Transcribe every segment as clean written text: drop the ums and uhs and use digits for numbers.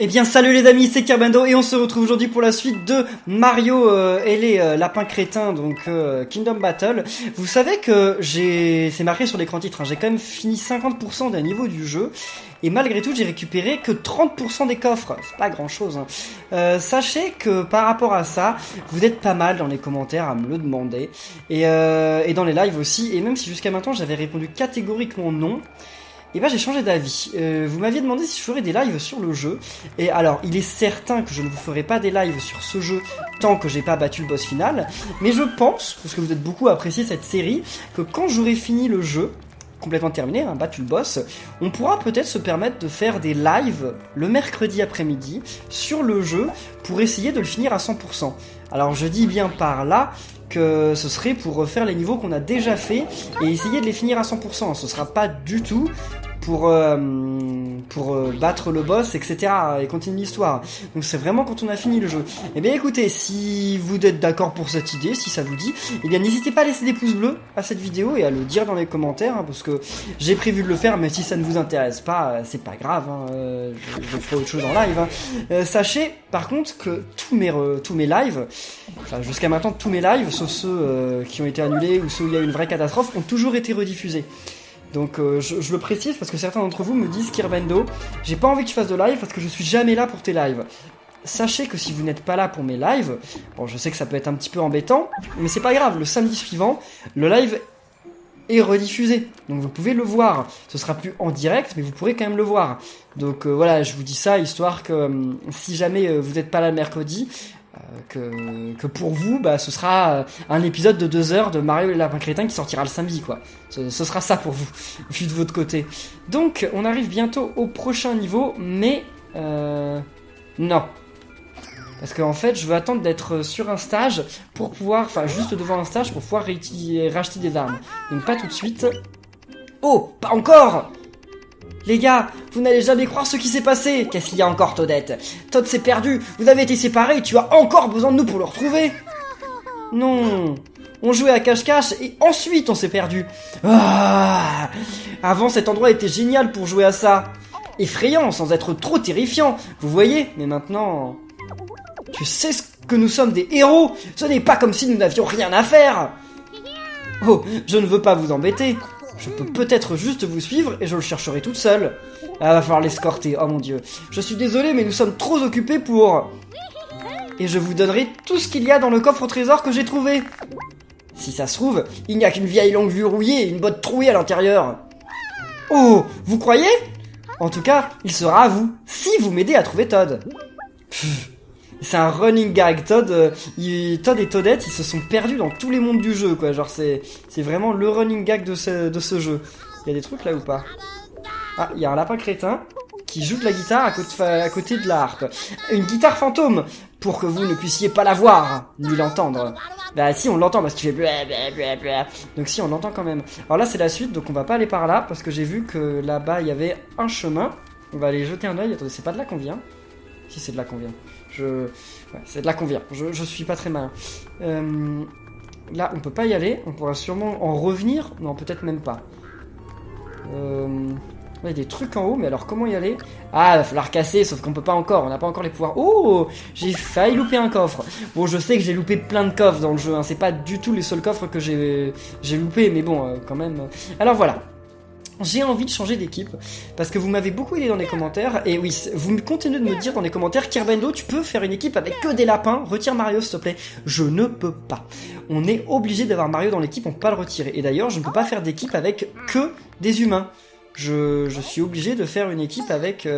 Eh bien salut les amis, c'est Kerbendo et on se retrouve aujourd'hui pour la suite de Mario et les lapins crétins, donc Kingdom Battle. Vous savez que c'est marqué sur l'écran titre, hein, j'ai quand même fini 50% d'un niveau du jeu et malgré tout j'ai récupéré que 30% des coffres, c'est pas grand chose. Hein. Sachez que par rapport à ça, vous êtes pas mal dans les commentaires à me le demander et dans les lives aussi, et même si jusqu'à maintenant j'avais répondu catégoriquement non, et ben j'ai changé d'avis. Vous m'aviez demandé si je ferais des lives sur le jeu. Et alors, il est certain que je ne vous ferai pas des lives sur ce jeu tant que j'ai pas battu le boss final. Mais je pense, parce que vous êtes beaucoup à apprécier cette série, que quand j'aurai fini le jeu, complètement terminé, hein, battu le boss, on pourra peut-être se permettre de faire des lives le mercredi après-midi sur le jeu pour essayer de le finir à 100%. Alors je dis bien par là que ce serait pour refaire les niveaux qu'on a déjà fait et essayer de les finir à 100%. Ce sera pas du tout pour battre le boss, etc. et continuer l'histoire. Donc c'est vraiment quand on a fini le jeu. Eh bien écoutez, si vous êtes d'accord pour cette idée, si ça vous dit, eh bien n'hésitez pas à laisser des pouces bleus à cette vidéo et à le dire dans les commentaires, hein, parce que j'ai prévu de le faire, mais si ça ne vous intéresse pas, c'est pas grave, hein, je ferai autre chose en live. Hein. Sachez par contre que tous mes lives, enfin jusqu'à maintenant tous mes lives, sauf ceux qui ont été annulés ou ceux où il y a eu une vraie catastrophe, ont toujours été rediffusés. Donc je le précise parce que certains d'entre vous me disent Kerbendo, j'ai pas envie que tu fasses de live parce que je suis jamais là pour tes lives. Sachez que si vous n'êtes pas là pour mes lives, bon je sais que ça peut être un petit peu embêtant, mais c'est pas grave, le samedi suivant, le live est rediffusé. Donc vous pouvez le voir. Ce sera plus en direct, mais vous pourrez quand même le voir. Donc voilà, je vous dis ça histoire que si jamais vous n'êtes pas là le mercredi, que pour vous, bah, ce sera un épisode de 2 heures de Mario et les lapins crétins qui sortira le samedi, quoi. Ce sera ça pour vous, vu de votre côté. Donc, on arrive bientôt au prochain niveau, mais non. Parce qu'en fait, je veux attendre d'être sur un stage pour pouvoir, enfin, juste devant un stage pour pouvoir racheter des armes. Donc, pas tout de suite. Oh, pas encore! Les gars, vous n'allez jamais croire ce qui s'est passé. Qu'est-ce qu'il y a encore, Toadette? Todd s'est perdu, vous avez été séparés et tu as encore besoin de nous pour le retrouver. Non, on jouait à cache-cache et ensuite on s'est perdu. Ah, avant cet endroit était génial pour jouer à ça. Effrayant sans être trop terrifiant, vous voyez. Mais maintenant, tu sais ce que nous sommes des héros. Ce n'est pas comme si nous n'avions rien à faire. Oh, je ne veux pas vous embêter. Je peux peut-être juste vous suivre et je le chercherai toute seule. Ah, va falloir l'escorter, oh mon dieu. Je suis désolé, mais nous sommes trop occupés pour... Et je vous donnerai tout ce qu'il y a dans le coffre au trésor que j'ai trouvé. Si ça se trouve, il n'y a qu'une vieille longue vue rouillée et une botte trouée à l'intérieur. Oh, vous croyez? En tout cas, il sera à vous, si vous m'aidez à trouver Todd. C'est un running gag. Todd et Toadette, ils se sont perdus dans tous les mondes du jeu, quoi. Genre, c'est vraiment le running gag de ce jeu. Il y a des trucs là ou pas? Ah, il y a un lapin crétin qui joue de la guitare à côté de la harpe. Une guitare fantôme, pour que vous ne puissiez pas la voir, ni l'entendre. Bah si, on l'entend parce qu'il fait blablabla. Donc si, on l'entend quand même. Alors là, c'est la suite, donc on va pas aller par là, parce que j'ai vu que là-bas, il y avait un chemin. On va aller jeter un oeil. Attendez, c'est pas de là qu'on vient? Si, c'est de là qu'on vient. Ouais, c'est de là qu'on vient. Je suis pas très malin. Là, on peut pas y aller. On pourra sûrement en revenir. Non, peut-être même pas. Il y a des trucs en haut, mais alors comment y aller? Ah, il va falloir casser, sauf qu'on peut pas encore. On n'a pas encore les pouvoirs. Oh, j'ai failli louper un coffre. Bon, je sais que j'ai loupé plein de coffres dans le jeu. Hein. C'est pas du tout les seuls coffres que j'ai loupé, mais bon, quand même. Alors voilà. J'ai envie de changer d'équipe parce que vous m'avez beaucoup aidé dans les commentaires et oui, vous continuez de me dire dans les commentaires Kerbendo, tu peux faire une équipe avec que des lapins, retire Mario s'il te plaît. Je ne peux pas. On est obligé d'avoir Mario dans l'équipe, on peut pas le retirer. Et d'ailleurs, je ne peux pas faire d'équipe avec que des humains. Je suis obligé de faire une équipe avec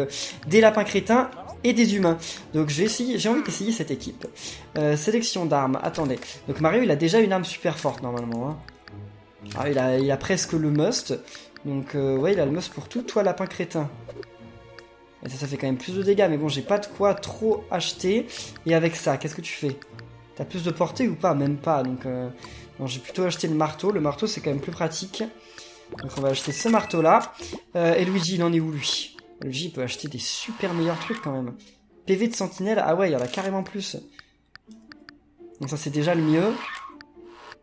des lapins crétins et des humains. Donc j'ai envie d'essayer cette équipe. Sélection d'armes, attendez. Donc Mario, il a déjà une arme super forte normalement. Hein. Ah, il a presque le must. Donc ouais, il a le must pour tout. Toi, lapin crétin. Et ça fait quand même plus de dégâts. Mais bon, j'ai pas de quoi trop acheter. Et avec ça, qu'est-ce que tu fais? T'as plus de portée ou pas? Même pas. Donc non, j'ai plutôt acheté le marteau. Le marteau, c'est quand même plus pratique. Donc on va acheter ce marteau-là. Et Luigi, il en est où, lui? Luigi, il peut acheter des super meilleurs trucs quand même. PV de sentinelle. Ah ouais, il y en a carrément plus. Donc ça, c'est déjà le mieux.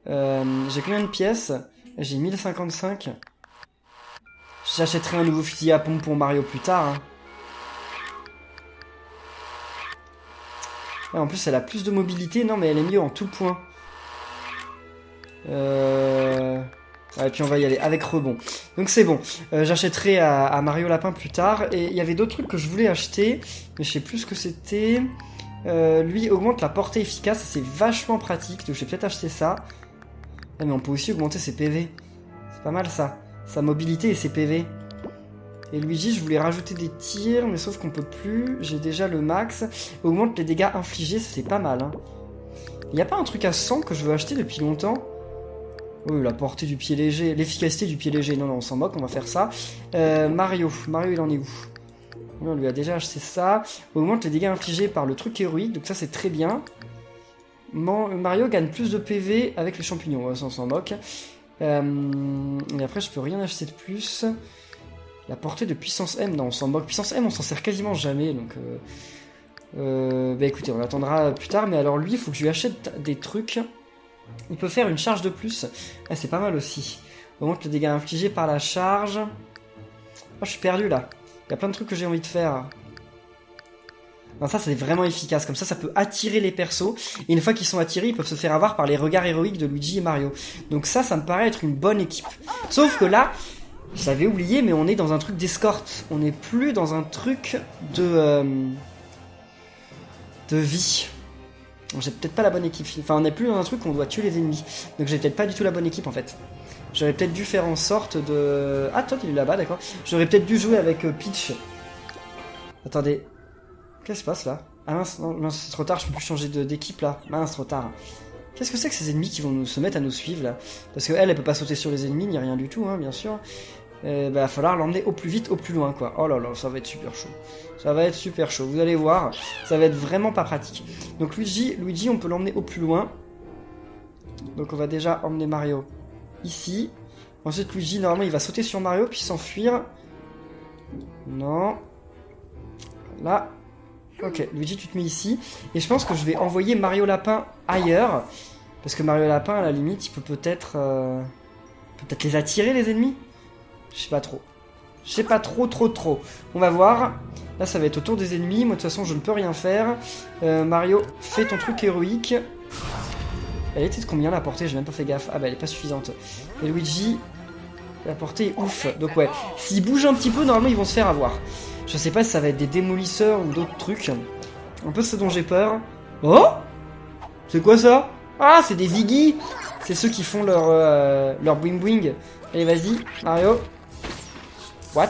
J'ai combien de pièces? J'ai 1055. J'achèterai un nouveau fusil à pompe pour Mario plus tard. Hein. Ah, en plus, elle a plus de mobilité. Non, mais elle est mieux en tout point. Ouais, puis on va y aller avec rebond. Donc c'est bon. J'achèterai à Mario Lapin plus tard. Et il y avait d'autres trucs que je voulais acheter, mais je sais plus ce que c'était. Lui augmente la portée efficace, c'est vachement pratique, donc je vais peut-être acheter ça. Ah, mais on peut aussi augmenter ses PV. C'est pas mal ça. Sa mobilité et ses PV. Et Luigi, je voulais rajouter des tirs, mais sauf qu'on peut plus. J'ai déjà le max. Augmente les dégâts infligés, ça c'est pas mal. Hein. Y a pas un truc à 100 que je veux acheter depuis longtemps? Oui, la portée du pied léger, l'efficacité du pied léger. Non, non, on s'en moque, on va faire ça. Mario, il en est où? On lui a déjà acheté ça. Augmente les dégâts infligés par le truc héroïque, donc ça c'est très bien. Mario gagne plus de PV avec les champignons, ça on s'en moque. Et après je peux rien acheter de plus. La portée de puissance M, non on s'en moque. Puissance M on s'en sert quasiment jamais, donc... bah écoutez, on attendra plus tard, mais alors lui il faut que je lui achète des trucs. Il peut faire une charge de plus. Ah, c'est pas mal aussi. Augmente les dégâts infligés par la charge. Oh, je suis perdu là. Il y a plein de trucs que j'ai envie de faire. Non, ça c'est vraiment efficace. Comme ça peut attirer les persos. Et une fois qu'ils sont attirés, ils peuvent se faire avoir par les regards héroïques de Luigi et Mario. Donc ça me paraît être une bonne équipe. Sauf que là, je l'avais oublié, mais on est dans un truc d'escorte. On n'est plus dans un truc de vie. J'ai peut-être pas la bonne équipe. Enfin, on n'est plus dans un truc où on doit tuer les ennemis. Donc j'ai peut-être pas du tout la bonne équipe en fait. J'aurais peut-être dû faire en sorte de... Ah, Todd il est là-bas, d'accord. J'aurais peut-être dû jouer avec Peach. Attendez. Qu'est-ce qui se passe là? Ah mince, non, c'est trop tard, je peux plus changer d'équipe là. Mince, trop tard. Qu'est-ce que c'est que ces ennemis qui vont se mettre à nous suivre là? Parce qu'elle, elle peut pas sauter sur les ennemis, ni rien du tout, hein, bien sûr. Bah, va falloir l'emmener au plus vite, au plus loin, quoi. Oh là là, ça va être super chaud. Ça va être super chaud, vous allez voir. Ça va être vraiment pas pratique. Donc Luigi on peut l'emmener au plus loin. Donc on va déjà emmener Mario ici. Ensuite Luigi, normalement, il va sauter sur Mario, puis s'enfuir. Non. Là. Ok, Luigi, tu te mets ici. Et je pense que je vais envoyer Mario Lapin ailleurs. Parce que Mario Lapin, à la limite, il peut peut-être les attirer, les ennemis. Je sais pas trop. Je sais pas trop. On va voir. Là, ça va être autour des ennemis. Moi, de toute façon, je ne peux rien faire. Mario, fais ton truc héroïque. Elle était de combien la portée? J'ai même pas fait gaffe. Ah bah, elle est pas suffisante. Et Luigi, la portée est ouf. Donc ouais, s'ils bougent un petit peu, normalement, ils vont se faire avoir. Je sais pas si ça va être des démolisseurs ou d'autres trucs. Un peu ce dont j'ai peur. Oh! C'est quoi ça? Ah, c'est des Ziggy! C'est ceux qui font leur boing boing. Allez, vas-y, Mario. What?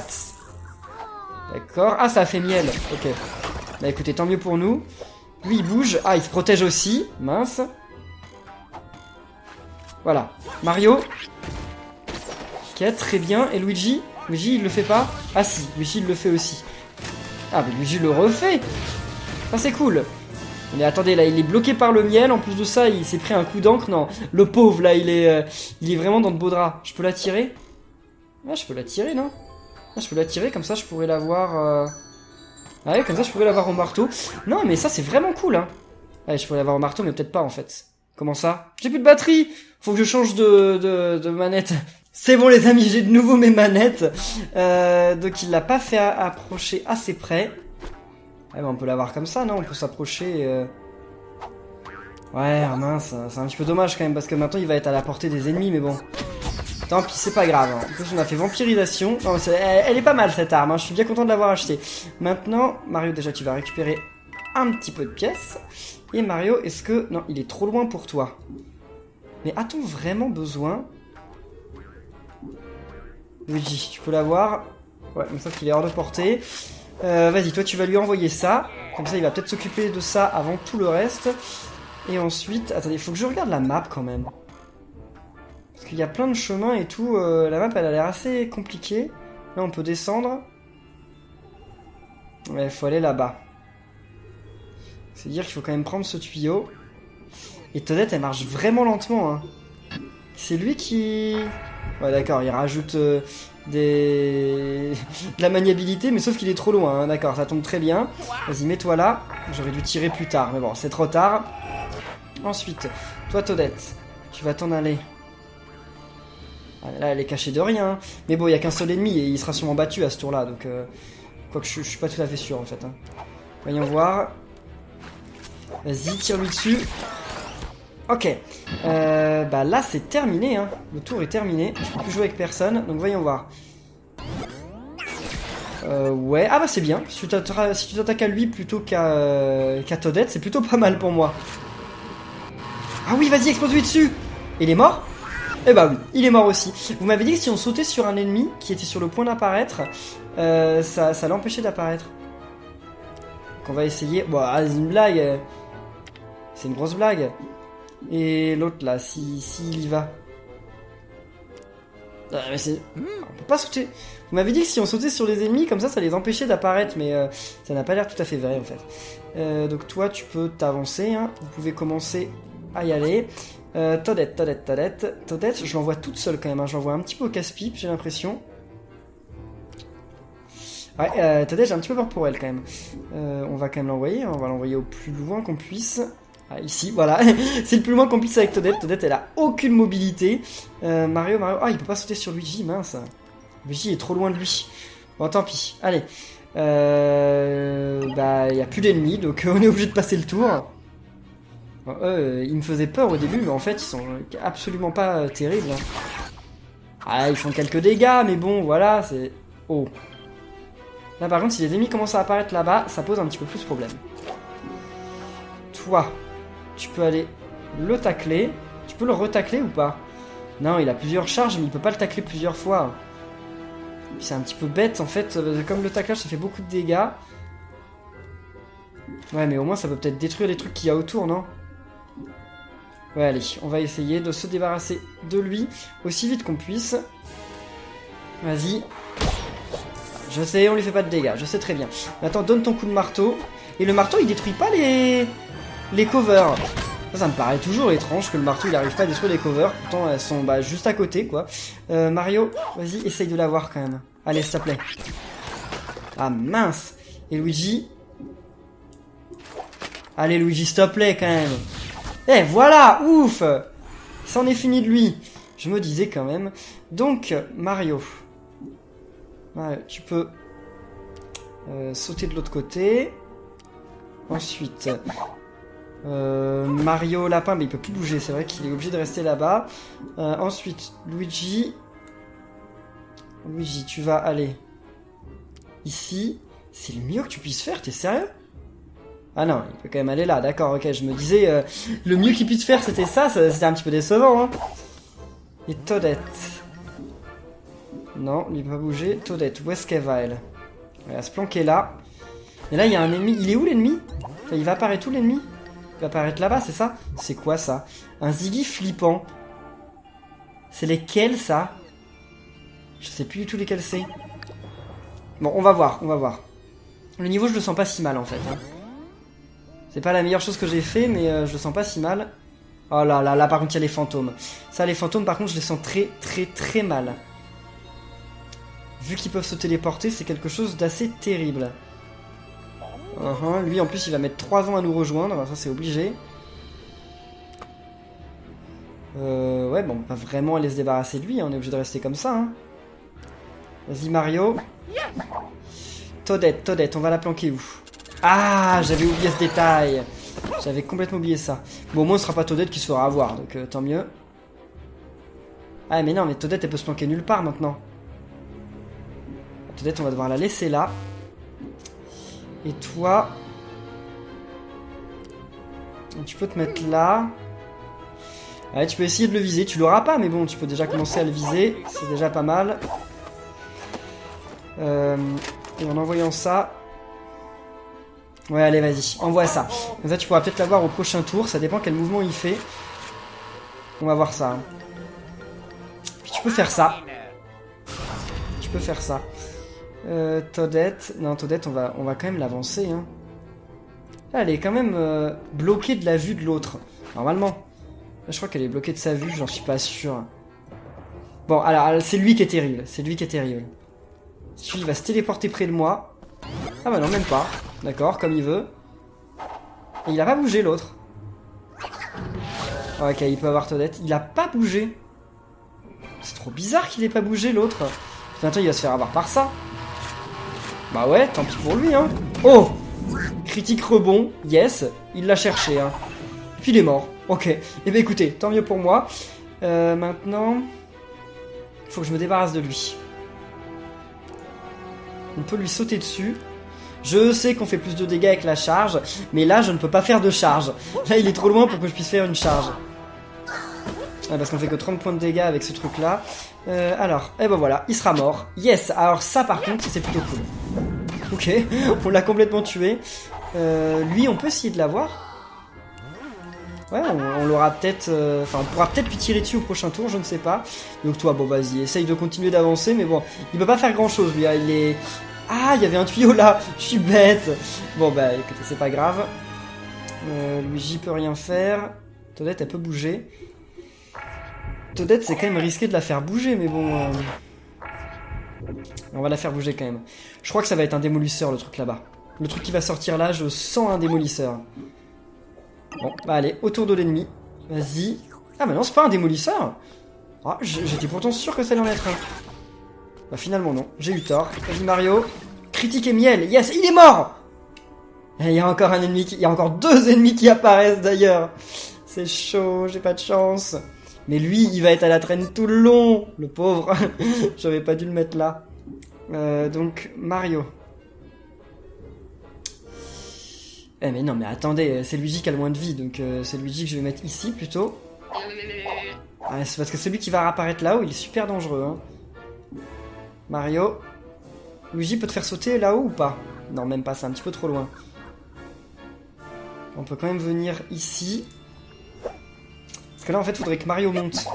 D'accord. Ah, ça a fait miel. Ok. Bah écoutez, tant mieux pour nous. Lui, il bouge. Ah, il se protège aussi. Mince. Voilà. Mario. Ok, très bien. Et Luigi? Luigi, il le fait pas? Ah si, Luigi, il le fait aussi. Ah, mais Luigi le refait. Ça, c'est cool. Mais attendez, là, il est bloqué par le miel. En plus de ça, il s'est pris un coup d'encre. Non, le pauvre, là, il est vraiment dans de beaux draps. Je peux la tirer? Ah, je peux la tirer, non? Ah, je peux la tirer, comme ça, je pourrais l'avoir... Ah ouais, comme ça, je pourrais l'avoir au marteau. Non, mais ça, c'est vraiment cool, hein. Ouais, je pourrais l'avoir au marteau, mais peut-être pas, en fait. Comment ça? J'ai plus de batterie. Faut que je change de manette. C'est bon, les amis, j'ai de nouveau mes manettes. Donc, il l'a pas fait approcher assez près. Ah bah on peut l'avoir comme ça, non? On peut s'approcher... Ouais, ah mince, c'est un petit peu dommage quand même, parce que maintenant il va être à la portée des ennemis, mais bon. Tant pis, c'est pas grave. Hein. En plus, on a fait vampirisation. Non, elle est pas mal cette arme, hein. Je suis bien content de l'avoir achetée. Maintenant, Mario, déjà, tu vas récupérer un petit peu de pièces. Et Mario, est-ce que... Non, il est trop loin pour toi. Mais a-t-on vraiment besoin? Luigi, tu peux l'avoir. Ouais, mais sauf qu'il est hors de portée. Vas-y, toi tu vas lui envoyer ça. Comme ça, il va peut-être s'occuper de ça avant tout le reste. Et ensuite... Attendez, il faut que je regarde la map quand même. Parce qu'il y a plein de chemins et tout. La map, elle a l'air assez compliquée. Là, on peut descendre. Ouais, il faut aller là-bas. C'est-à-dire qu'il faut quand même prendre ce tuyau. Et Toadette, elle marche vraiment lentement. Hein. C'est lui qui... Ouais, d'accord, il rajoute... de la maniabilité, mais sauf qu'il est trop loin, hein. D'accord, ça tombe très bien. Vas-y, mets-toi là. J'aurais dû tirer plus tard, mais bon, c'est trop tard. Ensuite, toi Toadette, tu vas t'en aller. Ah, là, elle est cachée de rien. Mais bon, il n'y a qu'un seul ennemi et il sera sûrement battu à ce tour-là, donc... Quoique je suis pas tout à fait sûr, en fait. Hein. Voyons voir. Vas-y, tire-lui dessus. Ok. Bah là, c'est terminé. Hein. Le tour est terminé. Je peux plus jouer avec personne. Donc voyons voir. Ouais. Ah bah c'est bien. Si tu t'attaques à lui plutôt qu'à Toadette, c'est plutôt pas mal pour moi. Ah oui, vas-y, explose-lui dessus. Il est mort? Eh bah oui, il est mort aussi. Vous m'avez dit que si on sautait sur un ennemi qui était sur le point d'apparaître, ça l'empêchait d'apparaître. Donc on va essayer. Bon, c'est une blague. C'est une grosse blague. Et l'autre là, s'il y va. Mais c'est... On peut pas sauter. Vous m'avez dit que si on sautait sur les ennemis, comme ça les empêchait d'apparaître, mais ça n'a pas l'air tout à fait vrai en fait. Donc toi, tu peux t'avancer. Hein. Vous pouvez commencer à y aller. Toadette, je l'envoie toute seule quand même. Hein. Je l'envoie un petit peu au casse-pipe, j'ai l'impression. Ouais, Toadette, j'ai un petit peu peur pour elle quand même. On va quand même l'envoyer. Hein. On va l'envoyer au plus loin qu'on puisse. Ah, ici, voilà. C'est le plus loin qu'on puisse avec Toadette. Toadette, elle a aucune mobilité. Mario. Ah, il peut pas sauter sur Luigi, mince. Luigi est trop loin de lui. Bon, tant pis. Allez. Bah, il n'y a plus d'ennemis, donc on est obligé de passer le tour. Bon, ils me faisaient peur au début, mais en fait, ils sont absolument pas terribles. Hein. Ah, ils font quelques dégâts, mais bon, voilà, c'est... Oh. Là, par contre, si les ennemis commencent à apparaître là-bas, ça pose un petit peu plus de problème. Toi, tu peux aller le tacler. Tu peux le retacler ou pas? Non, il a plusieurs charges, mais il peut pas le tacler plusieurs fois. C'est un petit peu bête, en fait. Comme le taclage, ça fait beaucoup de dégâts. Ouais, mais au moins, ça peut peut-être détruire les trucs qu'il y a autour, non? Ouais, allez, on va essayer de se débarrasser de lui aussi vite qu'on puisse. Vas-y. Je sais, on lui fait pas de dégâts, je sais très bien. Maintenant, donne ton coup de marteau. Et le marteau, il détruit pas les covers. Ça me paraît toujours étrange que le marteau, il arrive pas à détruire les covers. Pourtant, elles sont juste à côté, quoi. Mario, vas-y, essaye de l'avoir quand même. Allez, s'il te plaît. Ah, mince. Et Luigi. Allez, Luigi, s'il te plaît, quand même. Eh, voilà, ouf. C'en est fini de lui. Je me disais quand même. Donc, Mario. Ouais, tu peux sauter de l'autre côté. Ensuite, Mario Lapin, mais il peut plus bouger. C'est vrai qu'il est obligé de rester là-bas. Ensuite, Luigi. Luigi, tu vas aller ici. C'est le mieux que tu puisses faire, t'es sérieux? Ah non, il peut quand même aller là, d'accord, ok. Je me disais, le mieux qu'il puisse faire, c'était ça, c'était un petit peu décevant. Hein. Et Toadette. Non, il peut pas bouger. Toadette, où est-ce qu'elle va, elle? Elle va se planquer là. Et là, il y a un ennemi. Il est où, l'ennemi? Enfin, il va apparaître où, l'ennemi? Il va apparaître là-bas, c'est ça? C'est quoi, ça? Un Ziggy flippant. C'est lesquels, ça? Je sais plus du tout lesquels c'est. Bon, on va voir, on va voir. Le niveau, je le sens pas si mal, en fait. Hein. C'est pas la meilleure chose que j'ai fait, mais je le sens pas si mal. Oh là là, là, par contre, il y a les fantômes. Ça, les fantômes, par contre, je les sens très, très, très mal. Vu qu'ils peuvent se téléporter, c'est quelque chose d'assez terrible. Lui, en plus, il va mettre 3 ans à nous rejoindre. Ça, c'est obligé. Ouais, bon, on peut pas vraiment aller se débarrasser de lui. Hein. On est obligé de rester comme ça. Hein. Vas-y, Mario. Toadette, on va la planquer où? Ah, j'avais oublié ce détail. J'avais complètement oublié ça. Bon, au moins, ce sera pas Toadette qui se fera avoir. Donc, tant mieux. Ah, mais non, mais Toadette, elle peut se planquer nulle part, maintenant. Toadette, on va devoir la laisser là. Et toi... Tu peux te mettre là. Ouais, tu peux essayer de le viser. Tu l'auras pas, mais bon, tu peux déjà commencer à le viser. C'est déjà pas mal. Et en envoyant ça... Ouais, allez, vas-y. Envoie ça. Comme ça, tu pourras peut-être l'avoir au prochain tour. Ça dépend quel mouvement il fait. On va voir ça. Puis tu peux faire ça. Tu peux faire ça. Toadette. Non, Toadette, on va quand même l'avancer. Hein. Là, elle est quand même bloquée de la vue de l'autre. Normalement. Là, je crois qu'elle est bloquée de sa vue, j'en suis pas sûr. Bon, alors, c'est lui qui est terrible. C'est lui qui est terrible. Celui, il va se téléporter près de moi. Ah bah non, même pas. D'accord, comme il veut. Et il a pas bougé, l'autre. Ok, il peut avoir Toadette. Il a pas bougé. C'est trop bizarre qu'il ait pas bougé, l'autre. Bientôt, il va se faire avoir par ça. Bah ouais, tant pis pour lui, hein. Oh! Critique rebond, yes, il l'a cherché, hein. Puis il est mort, ok. Eh bien écoutez, tant mieux pour moi. Maintenant, il faut que je me débarrasse de lui. On peut lui sauter dessus. Je sais qu'on fait plus de dégâts avec la charge, mais là je ne peux pas faire de charge. Là il est trop loin pour que je puisse faire une charge. Parce qu'on fait que 30 points de dégâts avec ce truc là. Alors, et ben voilà, il sera mort. Yes, alors ça par contre c'est plutôt cool. Ok, on l'a complètement tué. Lui on peut essayer de l'avoir. Ouais, on l'aura peut-être... Enfin, on pourra peut-être lui tirer dessus au prochain tour, je ne sais pas. Donc toi, bon vas-y, essaye de continuer d'avancer, mais bon, il peut pas faire grand-chose lui, hein, il est... Ah, il y avait un tuyau là, je suis bête. Bon bah écoutez, c'est pas grave. Luigi peut rien faire. Toadette, elle peut bouger. Toadette, c'est quand même risqué de la faire bouger, mais bon... On va la faire bouger quand même. Je crois que ça va être un démolisseur, le truc là-bas. Le truc qui va sortir là, je sens un démolisseur. Bon, bah allez, autour de l'ennemi. Vas-y. Ah bah non, c'est pas un démolisseur. Ah, j'étais pourtant sûr que ça allait en être un. Bah finalement non, j'ai eu tort. Vas-y Mario. Critique et miel, yes, il est mort. Et il y a encore un ennemi, il y a encore 2 ennemis qui apparaissent d'ailleurs. C'est chaud, j'ai pas de chance. Mais lui, il va être à la traîne tout le long, le pauvre. J'aurais pas dû le mettre là. Donc, Mario. Eh mais non, mais attendez, c'est Luigi qui a le moins de vie, donc c'est Luigi que je vais mettre ici plutôt. Ah, c'est parce que celui qui va réapparaître là-haut, il est super dangereux. Hein. Mario. Luigi peut te faire sauter là-haut ou pas? Non, même pas, c'est un petit peu trop loin. On peut quand même venir ici. Parce que là, en fait, il faudrait que Mario monte.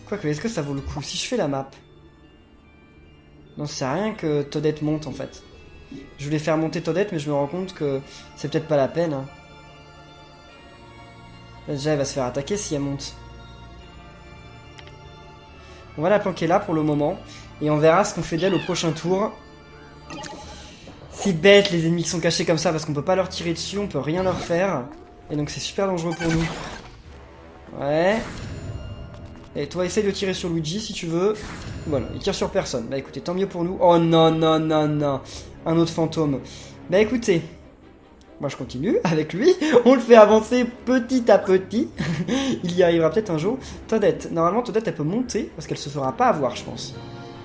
Quoique, est-ce que ça vaut le coup? Si je fais la map... Non, ça sert à rien que Toadette monte, en fait. Je voulais faire monter Toadette, mais je me rends compte que c'est peut-être pas la peine. Hein. Là, déjà, elle va se faire attaquer si elle monte. On va la planquer là pour le moment. Et on verra ce qu'on fait d'elle au prochain tour. C'est bête les ennemis qui sont cachés comme ça parce qu'on peut pas leur tirer dessus, on peut rien leur faire. Et donc c'est super dangereux pour nous. Ouais. Et toi essaye de tirer sur Luigi si tu veux. Voilà, il tire sur personne. Bah écoutez, tant mieux pour nous. Oh non, non, non, non. Un autre fantôme. Bah écoutez. Moi je continue avec lui. On le fait avancer petit à petit. Il y arrivera peut-être un jour. Toadette. Normalement Toadette elle peut monter parce qu'elle se fera pas avoir je pense.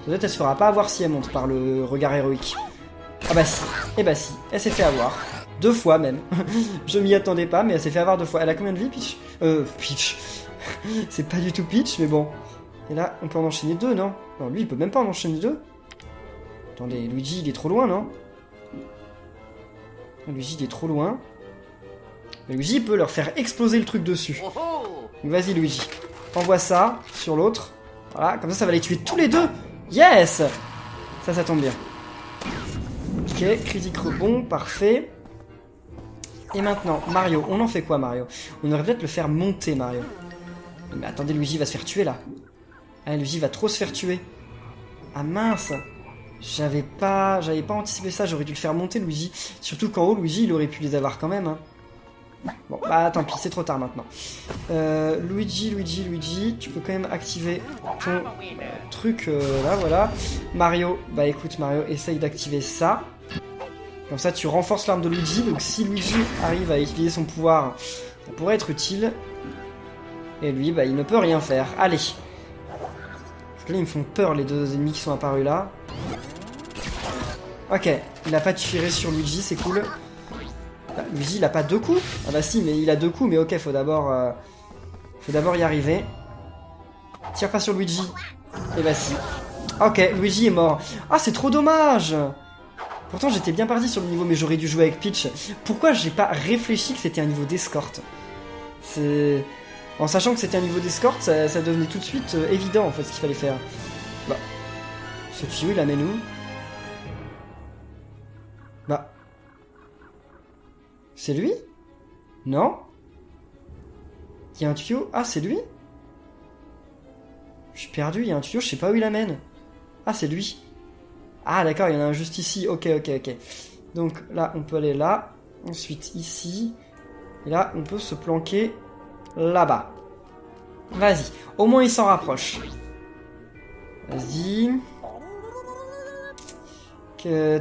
Toadette elle se fera pas avoir si elle monte par le regard héroïque. Ah bah si. Eh bah si. Elle s'est fait avoir. 2 fois même. Je m'y attendais pas mais elle s'est fait avoir 2 fois. Elle a combien de vie Peach Peach. C'est pas du tout Peach mais bon. Et là on peut en enchaîner 2 non? Non lui il peut même pas en enchaîner 2. Attendez, Luigi il est trop loin non? Luigi il est trop loin. Mais Luigi peut leur faire exploser le truc dessus. Donc vas-y Luigi. Envoie ça sur l'autre. Voilà, comme ça va les tuer tous les 2. Yes. Ça tombe bien. Ok, critique rebond, parfait. Et maintenant, Mario, on en fait quoi Mario? On aurait peut-être le faire monter Mario. Mais attendez, Luigi va se faire tuer là. Ah, Luigi va trop se faire tuer. Ah mince. J'avais pas anticipé ça, j'aurais dû le faire monter Luigi. Surtout qu'en haut, Luigi, il aurait pu les avoir quand même. Hein. Bon, bah tant pis, c'est trop tard maintenant. Luigi, tu peux quand même activer ton truc là, voilà. Mario, bah écoute Mario, essaye d'activer ça. Comme ça, tu renforces l'arme de Luigi. Donc si Luigi arrive à utiliser son pouvoir, ça pourrait être utile. Et lui, bah il ne peut rien faire. Allez. Parce que là, ils me font peur les 2 ennemis qui sont apparus là. Ok, il a pas tiré sur Luigi, c'est cool. Bah, Luigi, il a pas 2 coups? Ah bah si, mais il a 2 coups, mais ok, faut d'abord y arriver. Tire pas sur Luigi. Et bah si. Ok, Luigi est mort. Ah, c'est trop dommage. Pourtant, j'étais bien parti sur le niveau, mais j'aurais dû jouer avec Peach. Pourquoi j'ai pas réfléchi que c'était un niveau d'escorte? C'est... En sachant que c'était un niveau d'escorte, ça devenait tout de suite évident, en fait, ce qu'il fallait faire. Bah... Ce tuyau, il amène où? Bah... C'est lui? Non? Il y a un tuyau? Ah, c'est lui? Je suis perdu, il y a un tuyau, je sais pas où il amène. Ah, c'est lui. Ah, d'accord, il y en a un juste ici. Ok. Donc là, on peut aller là. Ensuite, ici. Et là, on peut se planquer là-bas. Vas-y. Au moins, il s'en rapproche. Vas-y.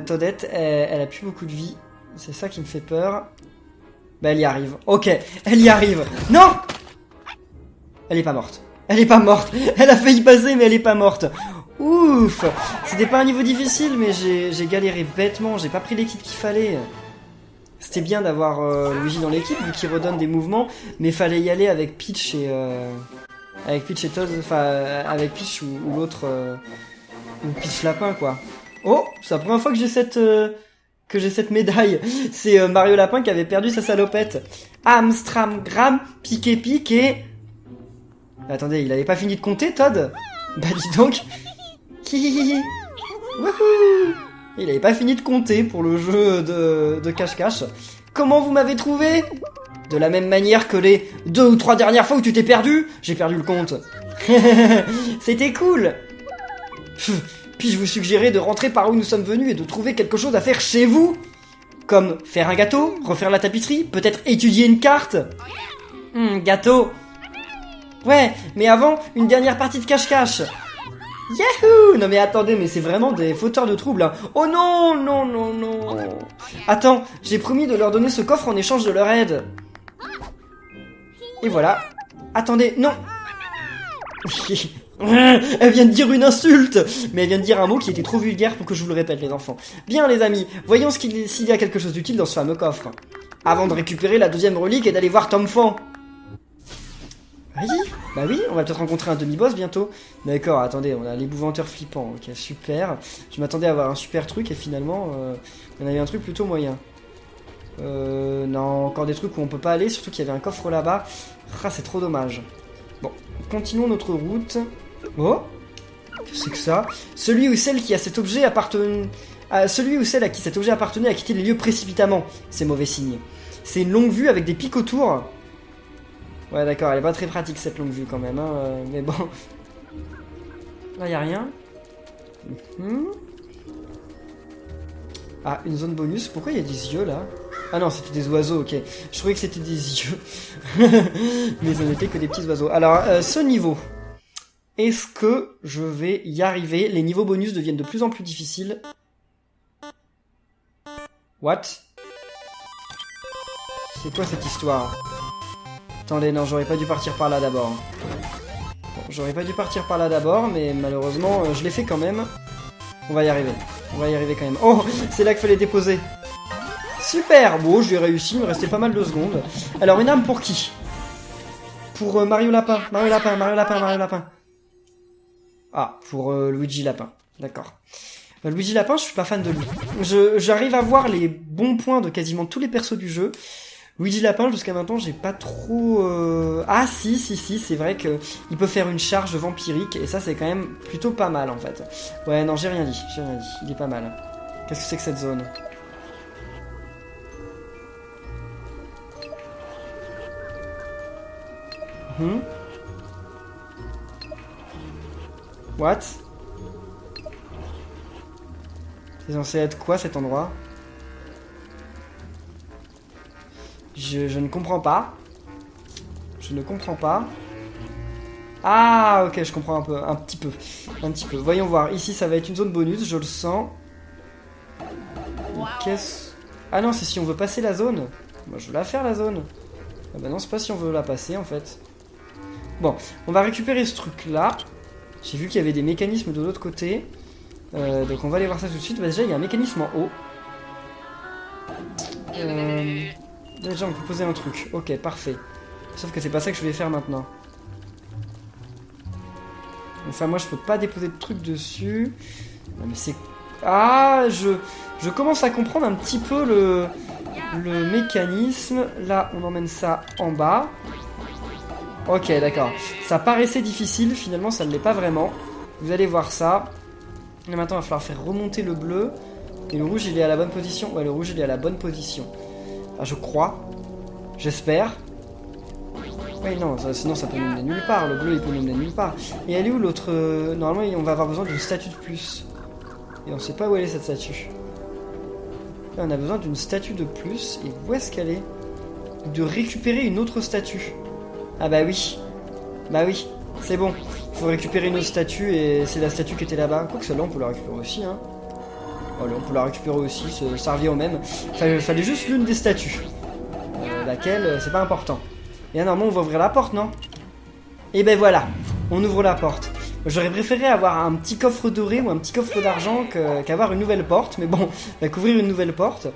Toadette, elle a plus beaucoup de vie. C'est ça qui me fait peur. Bah elle y arrive. Ok, elle y arrive. Non! Elle est pas morte. Elle est pas morte. Elle a failli passer mais elle est pas morte. Ouf! C'était pas un niveau difficile mais j'ai galéré bêtement. J'ai pas pris l'équipe qu'il fallait. C'était bien d'avoir Luigi dans l'équipe vu qu'il redonne des mouvements. Mais fallait y aller avec Peach et... avec Peach et Todd. Enfin avec Peach ou l'autre... ou Peach Lapin quoi. Oh! C'est la première fois que j'ai cette médaille. C'est Mario Lapin qui avait perdu sa salopette. Amstram, gram, piqué, piqué. Attendez, il avait pas fini de compter, Todd? Bah dis donc. Wouhou. Il avait pas fini de compter pour le jeu de cache-cache. Comment vous m'avez trouvé? De la même manière que les 2 ou 3 dernières fois où tu t'es perdu? J'ai perdu le compte. C'était cool. Puis-je vous suggérer de rentrer par où nous sommes venus et de trouver quelque chose à faire chez vous? Comme faire un gâteau, refaire la tapisserie, peut-être étudier une carte? Gâteau. Ouais, mais avant, une dernière partie de cache-cache. Yahoo! Non mais attendez, mais c'est vraiment des fauteurs de troubles. Hein. Oh non, non, non, non. Attends, j'ai promis de leur donner ce coffre en échange de leur aide. Et voilà. Attendez, non. Elle vient de dire une insulte. Mais elle vient de dire un mot qui était trop vulgaire pour que je vous le répète, les enfants. Bien, les amis, voyons s'il y a quelque chose d'utile dans ce fameux coffre. Avant de récupérer la 2e relique et d'aller voir Tom Fan. Oui, bah oui, on va peut-être rencontrer un demi-boss bientôt. D'accord, attendez, on a l'ébouvanteur flippant, ok, super. Je m'attendais à avoir un super truc et finalement, on a eu un truc plutôt moyen. Non, encore des trucs où on peut pas aller, surtout qu'il y avait un coffre là-bas. Ah, c'est trop dommage. Bon, continuons notre route. Oh, qu'est-ce que c'est que ça? Celui ou celle qui a cet objet celui ou celle à qui cet objet appartenait a quitté les lieux précipitamment. C'est mauvais signe. C'est une longue vue avec des pics autour. Ouais d'accord, elle est pas très pratique cette longue vue quand même, hein, mais bon. Là y a rien. Ah, une zone bonus, pourquoi il y a des yeux là? Ah non, c'était des oiseaux, ok. Je trouvais que c'était des yeux. Mais ce n'était que des petits oiseaux. Alors, ce niveau, est-ce que je vais y arriver? Les niveaux bonus deviennent de plus en plus difficiles. What? C'est quoi cette histoire? Attendez, non, j'aurais pas dû partir par là d'abord. Bon, j'aurais pas dû partir par là d'abord, mais malheureusement, je l'ai fait quand même. On va y arriver. On va y arriver quand même. Oh, c'est là qu'il fallait déposer. Super. Bon, j'ai réussi, il me restait pas mal de secondes. Alors, une arme pour qui? Pour Mario Lapin. Mario Lapin, Mario Lapin, Mario Lapin. Ah, pour Luigi Lapin. D'accord. Luigi Lapin, je suis pas fan de lui. J'arrive à voir les bons points de quasiment tous les persos du jeu. Luigi Lapin, jusqu'à maintenant, j'ai pas trop... Ah si, c'est vrai que il peut faire une charge vampirique, et ça, c'est quand même plutôt pas mal, en fait. Ouais, non, j'ai rien dit, il est pas mal. Qu'est-ce que c'est que cette zone? What? C'est censé être quoi, cet endroit? Je ne comprends pas. Je ne comprends pas. Ah, ok, je comprends un peu. Un petit peu. Voyons voir. Ici, ça va être une zone bonus, je le sens. Qu'est-ce... Ah non, c'est si on veut passer la zone. Moi, je veux la faire, la zone. Ah bah non, c'est pas si on veut la passer, en fait. Bon, on va récupérer ce truc-là. J'ai vu qu'il y avait des mécanismes de l'autre côté. Donc on va aller voir ça tout de suite. Bah, déjà, il y a un mécanisme en haut. Déjà, on peut poser un truc. Ok, parfait. Sauf que c'est pas ça que je voulais faire maintenant. Enfin, moi, je peux pas déposer de trucs dessus. Non, mais c'est... Ah, je commence à comprendre un petit peu le mécanisme. Là, on emmène ça en bas. Ok, d'accord. Ça paraissait difficile, finalement, ça ne l'est pas vraiment. Vous allez voir ça. Là, maintenant, il va falloir faire remonter le bleu. Et le rouge, il est à la bonne position. Ouais, le rouge, il est à la bonne position. Ah, je crois. J'espère. Oui, non, sinon ça peut nous mener nulle part. Le bleu, il peut nous mener nulle part. Et elle est où l'autre Normalement, on va avoir besoin d'une statue de plus. Et on sait pas où elle est, cette statue. Là, on a besoin d'une statue de plus. Et où est-ce qu'elle est? De récupérer une autre statue. Ah bah oui. Bah oui, c'est bon. Il faut récupérer une autre statue et c'est la statue qui était là-bas. Quoique celle-là, on peut la récupérer aussi, hein. Voilà, on peut la récupérer aussi, ça revient au même. Fallait juste l'une des statues. Laquelle, c'est pas important. Et là, normalement, on va ouvrir la porte, non? Et ben voilà, on ouvre la porte. J'aurais préféré avoir un petit coffre doré ou un petit coffre d'argent qu'avoir une nouvelle porte. Mais bon, on va couvrir une nouvelle porte.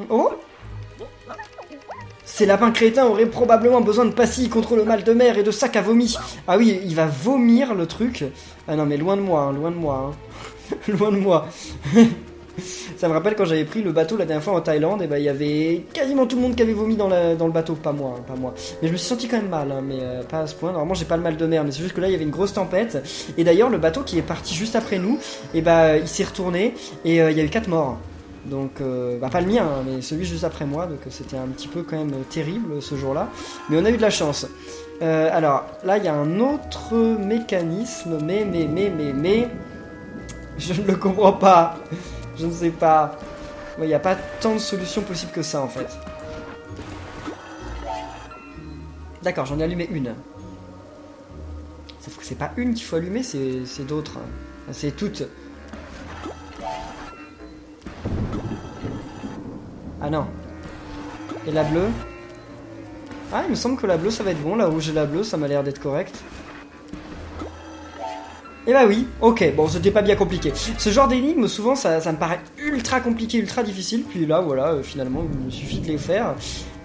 Oh! Ces lapins crétins auraient probablement besoin de pastilles contre le mal de mer et de sacs à vomi. Ah oui, il va vomir le truc. Ah non, mais loin de moi, hein, loin de moi. Hein. Loin de moi. Ça me rappelle quand j'avais pris le bateau la dernière fois en Thaïlande, et ben il y avait quasiment tout le monde qui avait vomi dans le bateau, pas moi, hein, pas moi. Mais je me suis senti quand même mal, hein, mais pas à ce point. Normalement j'ai pas le mal de mer, mais c'est juste que là il y avait une grosse tempête. Et d'ailleurs le bateau qui est parti juste après nous, et ben il s'est retourné et il y a eu 4 morts. Donc pas le mien, hein, mais celui juste après moi, donc c'était un petit peu quand même terrible ce jour-là. Mais on a eu de la chance. Alors là il y a un autre mécanisme, mais je ne le comprends pas. Je ne sais pas. Il n'y a pas tant de solutions possibles que ça en fait. D'accord, j'en ai allumé une. Sauf que c'est pas une qu'il faut allumer, c'est d'autres. Enfin, c'est toutes. Ah non. Et la bleue? Ah, il me semble que la bleue ça va être bon. La rouge et la bleue, ça m'a l'air d'être correct. Eh bah oui, ok, bon c'était pas bien compliqué. Ce genre d'énigmes, souvent ça me paraît ultra compliqué, ultra difficile, puis là voilà, finalement il me suffit de les faire.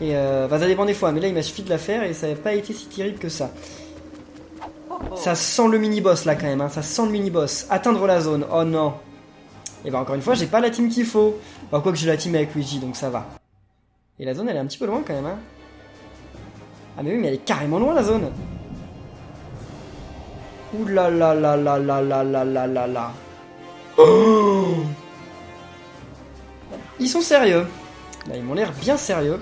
Et ça dépend des fois, mais là il m'a suffi de la faire et ça n'a pas été si terrible que ça. Ça sent le mini-boss là quand même, hein, ça sent le mini-boss. Atteindre la zone, oh non. Et bah encore une fois, j'ai pas la team qu'il faut. Bah quoi que j'ai la team avec Luigi, donc ça va. Et la zone elle est un petit peu loin quand même, hein. Ah mais oui, mais elle est carrément loin la zone. Ouh là là là là là là là là là là. Oh, ils sont sérieux. Bah, ils m'ont l'air bien sérieux.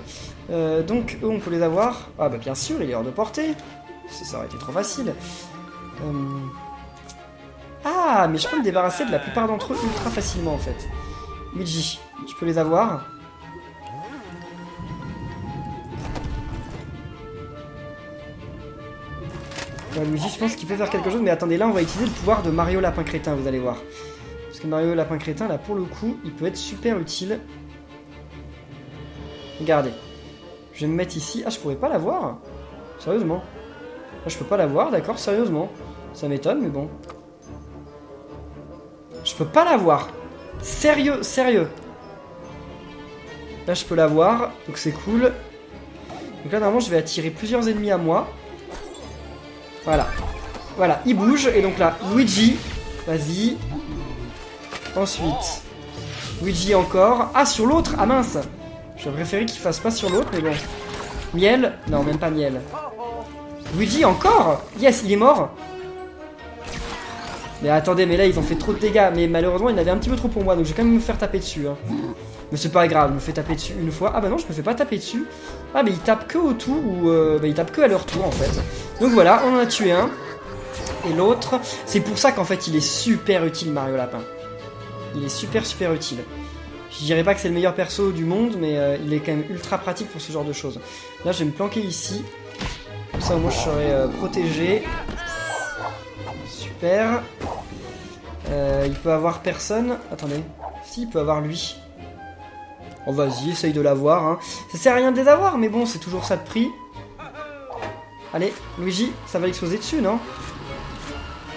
Donc eux on peut les avoir. Ah bah bien sûr, il est hors de portée. Ça aurait été trop facile. Ah mais je peux me débarrasser de la plupart d'entre eux ultra facilement en fait. Luigi, tu peux les avoir. Luigi, je pense qu'il peut faire quelque chose, mais attendez, là on va utiliser le pouvoir de Mario Lapin Crétin, vous allez voir. Parce que Mario Lapin Crétin, là pour le coup, il peut être super utile. Regardez. Je vais me mettre ici. Ah, je pourrais pas l'avoir? Sérieusement? Ah, je peux pas l'avoir, d'accord, sérieusement. Ça m'étonne, mais bon. Je peux pas l'avoir. Sérieux, sérieux. Là, je peux l'avoir, donc c'est cool. Donc là, normalement, je vais attirer plusieurs ennemis à moi. Voilà. Voilà, il bouge. Et donc là, Luigi. Vas-y. Ensuite. Luigi encore. Ah, sur l'autre. Ah mince. J'aurais préféré qu'il fasse pas sur l'autre, mais bon. Miel. Non, même pas miel. Luigi encore. Yes, il est mort. Mais attendez, mais là, ils ont fait trop de dégâts. Mais malheureusement, il en avait un petit peu trop pour moi. Donc, je vais quand même me faire taper dessus. Hein. Mais c'est pas grave, je me fais taper dessus une fois. Ah bah non, je me fais pas taper dessus. Ah mais ils tapent que autour ou bah ils tapent que à leur tour en fait. Donc voilà, on en a tué un. Et l'autre, c'est pour ça qu'en fait il est super utile Mario Lapin. Il est super utile. Je dirais pas que c'est le meilleur perso du monde, mais il est quand même ultra pratique pour ce genre de choses. Là je vais me planquer ici. Comme ça au moins je serai protégé. Super. Il peut avoir personne. Attendez. Si, il peut avoir lui. Oh vas-y, essaye de l'avoir. Hein. Ça sert à rien de les avoir, mais bon, c'est toujours ça de prix. Allez, Luigi, ça va exploser dessus, non?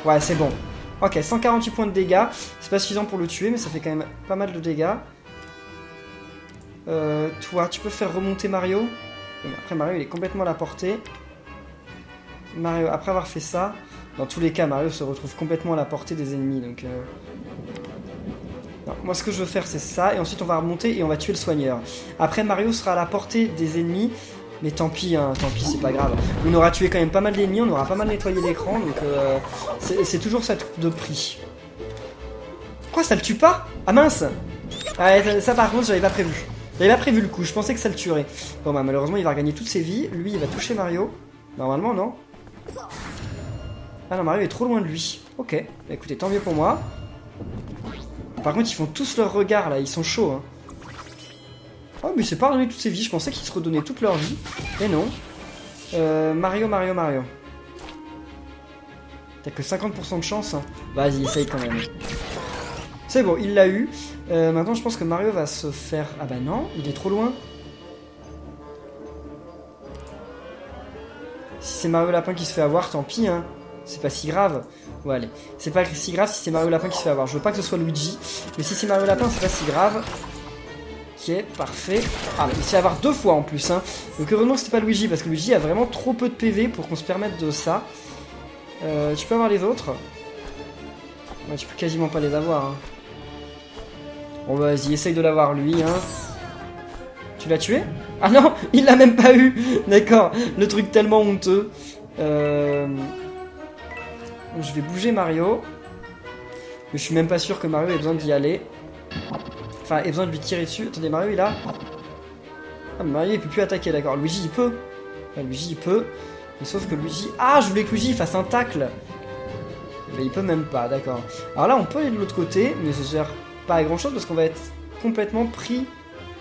Ouais, c'est bon. Ok, 148 points de dégâts. C'est pas suffisant pour le tuer, mais ça fait quand même pas mal de dégâts. Toi, tu peux faire remonter Mario. Après, Mario, il est complètement à la portée. Mario, après avoir fait ça, dans tous les cas, Mario se retrouve complètement à la portée des ennemis, donc... Non, moi ce que je veux faire c'est ça, et ensuite on va remonter et on va tuer le soigneur. Après Mario sera à la portée des ennemis, mais tant pis, hein, tant pis, c'est pas grave. On aura tué quand même pas mal d'ennemis, on aura pas mal nettoyé l'écran, donc c'est toujours ça de prix. Quoi, ça le tue pas? Ah mince! Ah, ça par contre j'avais pas prévu. J'avais pas prévu le coup, je pensais que ça le tuerait. Bon bah malheureusement il va regagner toutes ses vies, lui il va toucher Mario. Normalement non? Ah non, Mario est trop loin de lui. Ok, bah, écoutez, tant mieux pour moi. Par contre, ils font tous leur regard là, ils sont chauds. Hein. Oh, mais c'est pas redonné toutes ces vies, je pensais qu'ils se redonnaient toute leur vie. Mais non. Mario. T'as que 50% de chance. Hein. Vas-y, essaye quand même. C'est bon, il l'a eu. Maintenant, je pense que Mario va se faire... Ah bah non, il est trop loin. Si c'est Mario Lapin qui se fait avoir, tant pis, hein. C'est pas si grave. Ouais, allez. C'est pas si grave si c'est Mario Lapin qui se fait avoir. Je veux pas que ce soit Luigi. Mais si c'est Mario Lapin, c'est pas si grave. Ok, parfait. Ah, mais il se fait avoir 2 fois en plus, hein. Donc heureusement que c'était pas Luigi, parce que Luigi a vraiment trop peu de PV pour qu'on se permette de ça. Tu peux avoir les autres. Ouais, tu peux quasiment pas les avoir, hein. Bon, bah, vas-y, essaye de l'avoir lui, hein. Tu l'as tué? Ah non, il l'a même pas eu. D'accord, le truc tellement honteux. Je vais bouger Mario. Mais je suis même pas sûr que Mario ait besoin d'y aller. Enfin, ait besoin de lui tirer dessus. Attendez, Mario il a... Ah, mais Mario il peut plus attaquer, d'accord. Luigi il peut. Ouais, Luigi il peut. Mais sauf que Luigi... Ah, je voulais que Luigi fasse un tacle. Mais il peut même pas, d'accord. Alors là, on peut aller de l'autre côté, mais ça sert pas à grand chose parce qu'on va être complètement pris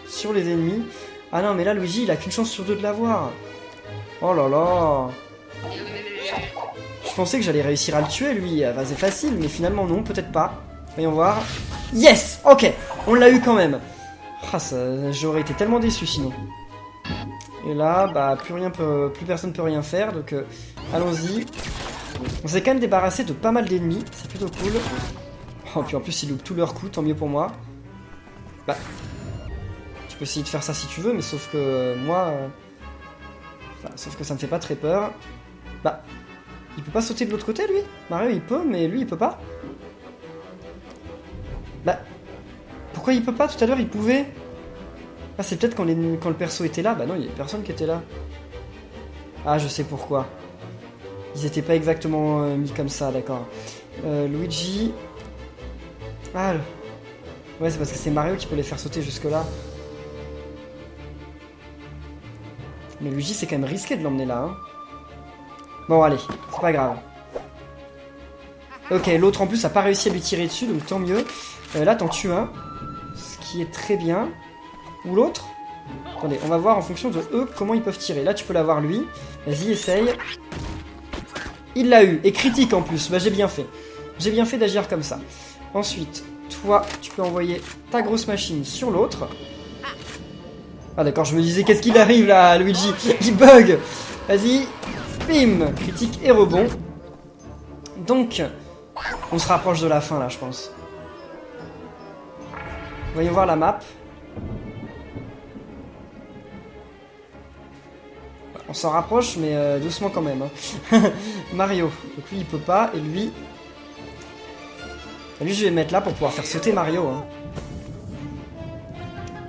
sur les ennemis. Ah non, mais là, Luigi il a qu'une chance sur 2 de l'avoir. Oh là là. Je pensais que j'allais réussir à le tuer, lui. Bah, c'est facile, mais finalement, non, peut-être pas. Voyons voir. Yes! Ok! On l'a eu quand même. Ah, j'aurais été tellement déçu sinon. Et là, bah, plus personne peut rien faire, donc allons-y. On s'est quand même débarrassé de pas mal d'ennemis, c'est plutôt cool. Oh, puis en plus, ils loupent tous leurs coups, tant mieux pour moi. Bah, tu peux essayer de faire ça si tu veux, mais sauf que moi... Enfin, sauf que ça me fait pas très peur. Bah... Il peut pas sauter de l'autre côté, lui? Mario, il peut, mais lui, il peut pas. Bah... Pourquoi il peut pas? Tout à l'heure, il pouvait. Ah, c'est peut-être quand le perso était là. Bah non, il y avait personne qui était là. Ah, je sais pourquoi. Ils étaient pas exactement mis comme ça, d'accord. Luigi... Ah... Ouais, c'est parce que c'est Mario qui peut les faire sauter jusque-là. Mais Luigi, c'est quand même risqué de l'emmener là, hein. Bon, allez, c'est pas grave. Ok, l'autre en plus a pas réussi à lui tirer dessus, donc tant mieux. Là, t'en tues un. Ce qui est très bien. Ou l'autre. Attendez, on va voir en fonction de eux comment ils peuvent tirer. Là, tu peux l'avoir lui. Vas-y, essaye. Il l'a eu. Et critique en plus. Bah, j'ai bien fait. J'ai bien fait d'agir comme ça. Ensuite, toi, tu peux envoyer ta grosse machine sur l'autre. Ah, d'accord, je me disais, qu'est-ce qu'il arrive là, Luigi? Il bug. Vas-y. Bim! Critique et rebond. Donc, on se rapproche de la fin là, je pense. Voyons voir la map. On s'en rapproche, mais doucement quand même. Hein. Mario. Donc lui, il peut pas. Et lui... Lui, je vais mettre là pour pouvoir faire sauter Mario. Hein.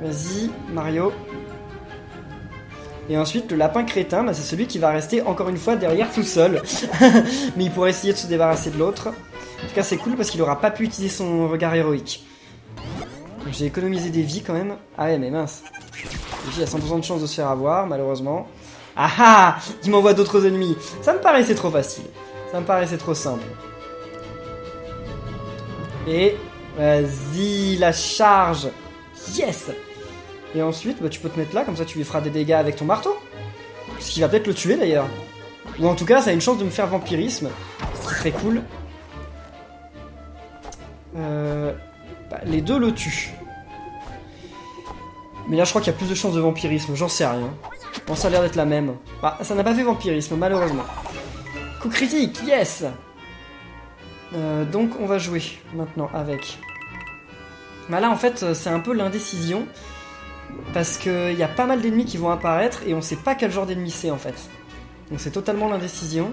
Vas-y, Mario. Et ensuite, le lapin crétin, bah, c'est celui qui va rester encore une fois derrière tout seul. Mais il pourrait essayer de se débarrasser de l'autre. En tout cas, c'est cool parce qu'il aura pas pu utiliser son regard héroïque. J'ai économisé des vies quand même. Ah ouais, mais mince. Il a 100% de chance de se faire avoir, malheureusement. Ah ah! Il m'envoie d'autres ennemis. Ça me paraissait trop facile. Ça me paraissait trop simple. Et... Vas-y, la charge! Yes! Et ensuite, bah, tu peux te mettre là, comme ça tu lui feras des dégâts avec ton marteau. Ce qui va peut-être le tuer d'ailleurs. Ou en tout cas, ça a une chance de me faire vampirisme. Ce qui serait cool. Bah, les deux le tuent. Mais là, je crois qu'il y a plus de chances de vampirisme, j'en sais rien. Bon, ça a l'air d'être la même. Bah, ça n'a pas fait vampirisme, malheureusement. Coup critique, yes! Donc, on va jouer maintenant avec... Bah là, en fait, c'est un peu l'indécision. Parce qu'il y a pas mal d'ennemis qui vont apparaître et on sait pas quel genre d'ennemi c'est en fait. Donc c'est totalement l'indécision.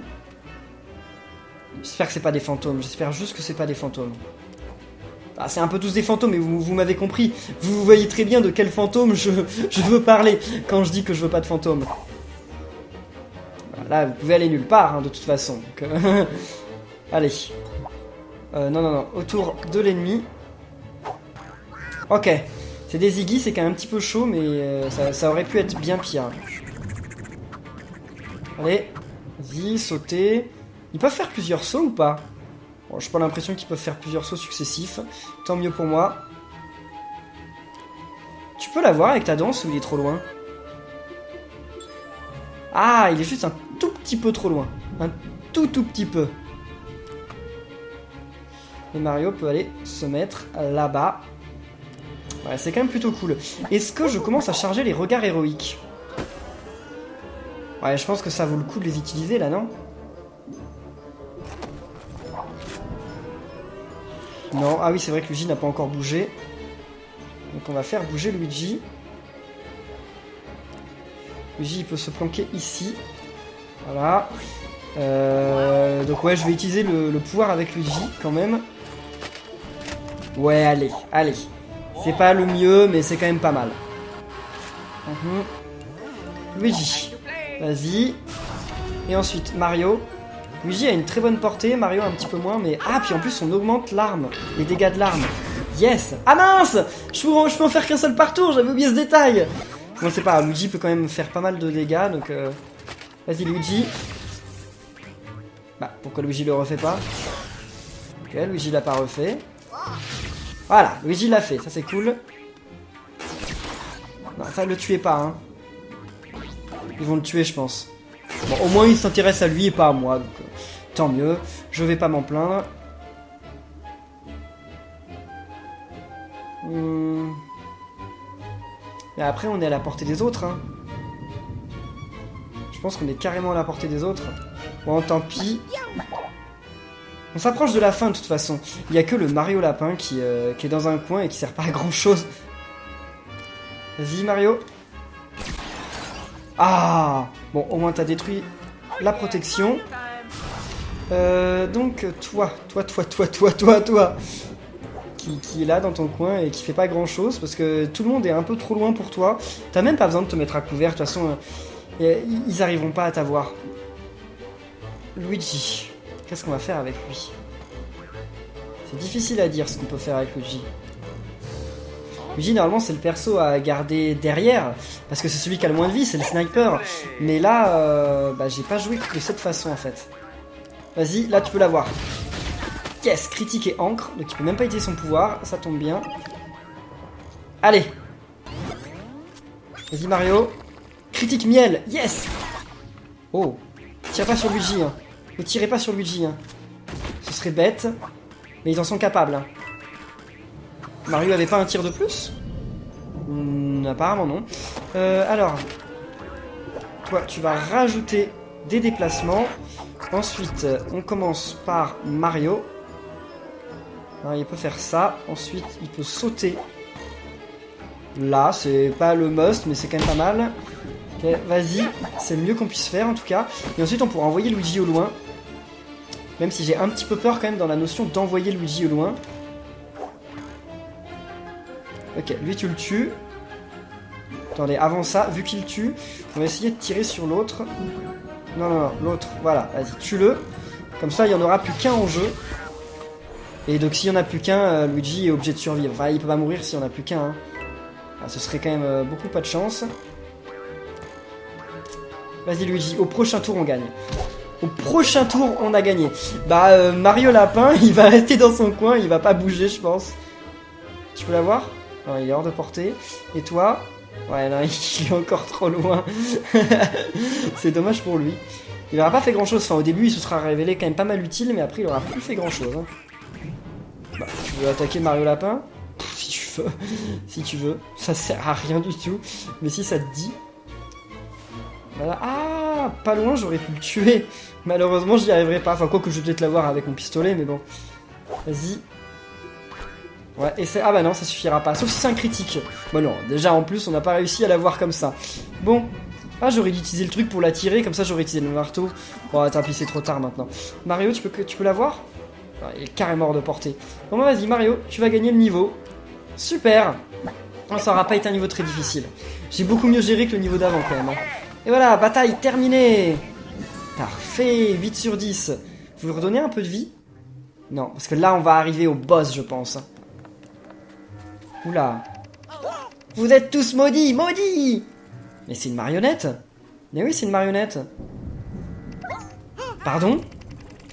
J'espère que c'est pas des fantômes, j'espère juste que c'est pas des fantômes. Ah, c'est un peu tous des fantômes, mais vous m'avez compris. Vous voyez très bien de quel fantôme je veux parler quand je dis que je veux pas de fantômes. Là, vous pouvez aller nulle part, hein, de toute façon. Donc, allez. Non, autour de l'ennemi. Ok. C'est des Ziggy, c'est quand même un petit peu chaud, mais ça aurait pu être bien pire. Allez, vas-y, sauter. Ils peuvent faire plusieurs sauts ou pas? Bon, j'ai pas l'impression qu'ils peuvent faire plusieurs sauts successifs. Tant mieux pour moi. Tu peux l'avoir avec ta danse ou il est trop loin? Ah, il est juste un tout petit peu trop loin. Un tout petit peu. Et Mario peut aller se mettre là-bas. Ouais, c'est quand même plutôt cool. Est-ce que je commence à charger les regards héroïques? Ouais, je pense que ça vaut le coup de les utiliser là, non? Non, ah oui, c'est vrai que Luigi n'a pas encore bougé. Donc on va faire bouger Luigi. Luigi, il peut se planquer ici. Voilà. Donc ouais, je vais utiliser le pouvoir avec Luigi, quand même. Ouais, allez, allez. C'est pas le mieux, mais c'est quand même pas mal. Luigi. Vas-y. Et ensuite, Mario. Luigi a une très bonne portée, Mario un petit peu moins, mais... Ah, puis en plus, on augmente l'arme, les dégâts de l'arme. Yes. Ah mince, je peux en faire qu'un seul par tour, j'avais oublié ce détail. Bon, c'est pas grave, Luigi peut quand même faire pas mal de dégâts, donc... Vas-y, Luigi. Bah, pourquoi Luigi le refait pas? Ok, Luigi l'a pas refait. Voilà, Luigi l'a fait, ça c'est cool. Non, ça, le tuez pas, hein. Ils vont le tuer, je pense. Bon, au moins, il s'intéresse à lui et pas à moi, donc tant mieux. Je vais pas m'en plaindre. Mais après, on est à la portée des autres, hein. Je pense qu'on est carrément à la portée des autres. Bon, tant pis. On s'approche de la fin, de toute façon. Il n'y a que le Mario Lapin qui est dans un coin et qui sert pas à grand-chose. Vas-y, Mario. Ah! Bon, au moins, t'as détruit la protection. Donc, toi, qui est là dans ton coin et qui fait pas grand-chose, parce que tout le monde est un peu trop loin pour toi. T'as même pas besoin de te mettre à couvert, de toute façon, ils arriveront pas à t'avoir. Luigi. Qu'est-ce qu'on va faire avec lui? C'est difficile à dire ce qu'on peut faire avec Luigi. Luigi, normalement, c'est le perso à garder derrière, parce que c'est celui qui a le moins de vie, c'est le sniper. Mais là, j'ai pas joué de cette façon, en fait. Vas-y, là, tu peux l'avoir. Yes, critique et encre, donc il peut même pas utiliser son pouvoir, ça tombe bien. Allez. Vas-y, Mario. Critique miel, yes. Oh, tire pas sur Luigi, hein. Ne tirez pas sur Luigi, hein. Ce serait bête, mais ils en sont capables, hein. Mario avait pas un tir de plus? Apparemment non. Alors, toi, tu vas rajouter des déplacements. Ensuite, on commence par Mario. Alors, il peut faire ça. Ensuite, il peut sauter. Là, c'est pas le must, mais c'est quand même pas mal. Ok, vas-y. C'est le mieux qu'on puisse faire, en tout cas. Et ensuite, on pourra envoyer Luigi au loin. Même si j'ai un petit peu peur, quand même, dans la notion d'envoyer Luigi au loin. Ok, lui, tu le tues. Attendez, avant ça, vu qu'il tue, on va essayer de tirer sur l'autre. Non, non, non, l'autre, voilà, vas-y, tue-le. Comme ça, il n'y en aura plus qu'un en jeu. Et donc, s'il n'y en a plus qu'un, Luigi est obligé de survivre. Enfin, il peut pas mourir s'il n'y en a plus qu'un. Hein. Ah, ce serait quand même beaucoup pas de chance. Vas-y, Luigi, au prochain tour, on gagne. Au prochain tour, on a gagné. Bah, Mario Lapin, il va rester dans son coin, il va pas bouger, je pense. Tu peux l'avoir? Non, il est hors de portée. Et toi? Ouais, non, il est encore trop loin. C'est dommage pour lui. Il n'aura pas fait grand chose. Enfin, au début, il se sera révélé quand même pas mal utile, mais après, il aura plus fait grand chose. Hein. Bah, tu veux attaquer Mario Lapin? Si tu veux. Si tu veux. Ça sert à rien du tout. Mais si ça te dit. Voilà. Ah, pas loin, j'aurais pu le tuer. Malheureusement, j'y arriverai pas. Enfin, quoi que je vais peut-être l'avoir avec mon pistolet, mais bon. Vas-y. Ouais, et c'est... Ah bah non, ça suffira pas. Sauf si c'est un critique. Bon non, déjà en plus, on n'a pas réussi à l'avoir comme ça. Bon. Ah, j'aurais dû utiliser le truc pour la tirer, comme ça j'aurais utilisé le marteau. Bon, tant pis, c'est trop tard maintenant. Mario, tu peux l'avoir? Ah, il est carrément hors de portée. Bon bah vas-y, Mario, tu vas gagner le niveau. Super. Oh, ça aura pas été un niveau très difficile. J'ai beaucoup mieux géré que le niveau d'avant quand même. Hein. Et voilà, bataille terminée. Parfait, 8 sur 10. Vous lui redonnez un peu de vie? Non, parce que là on va arriver au boss, je pense. Oula. Vous êtes tous maudits, maudits! Mais c'est une marionnette? Mais oui, c'est une marionnette. Pardon?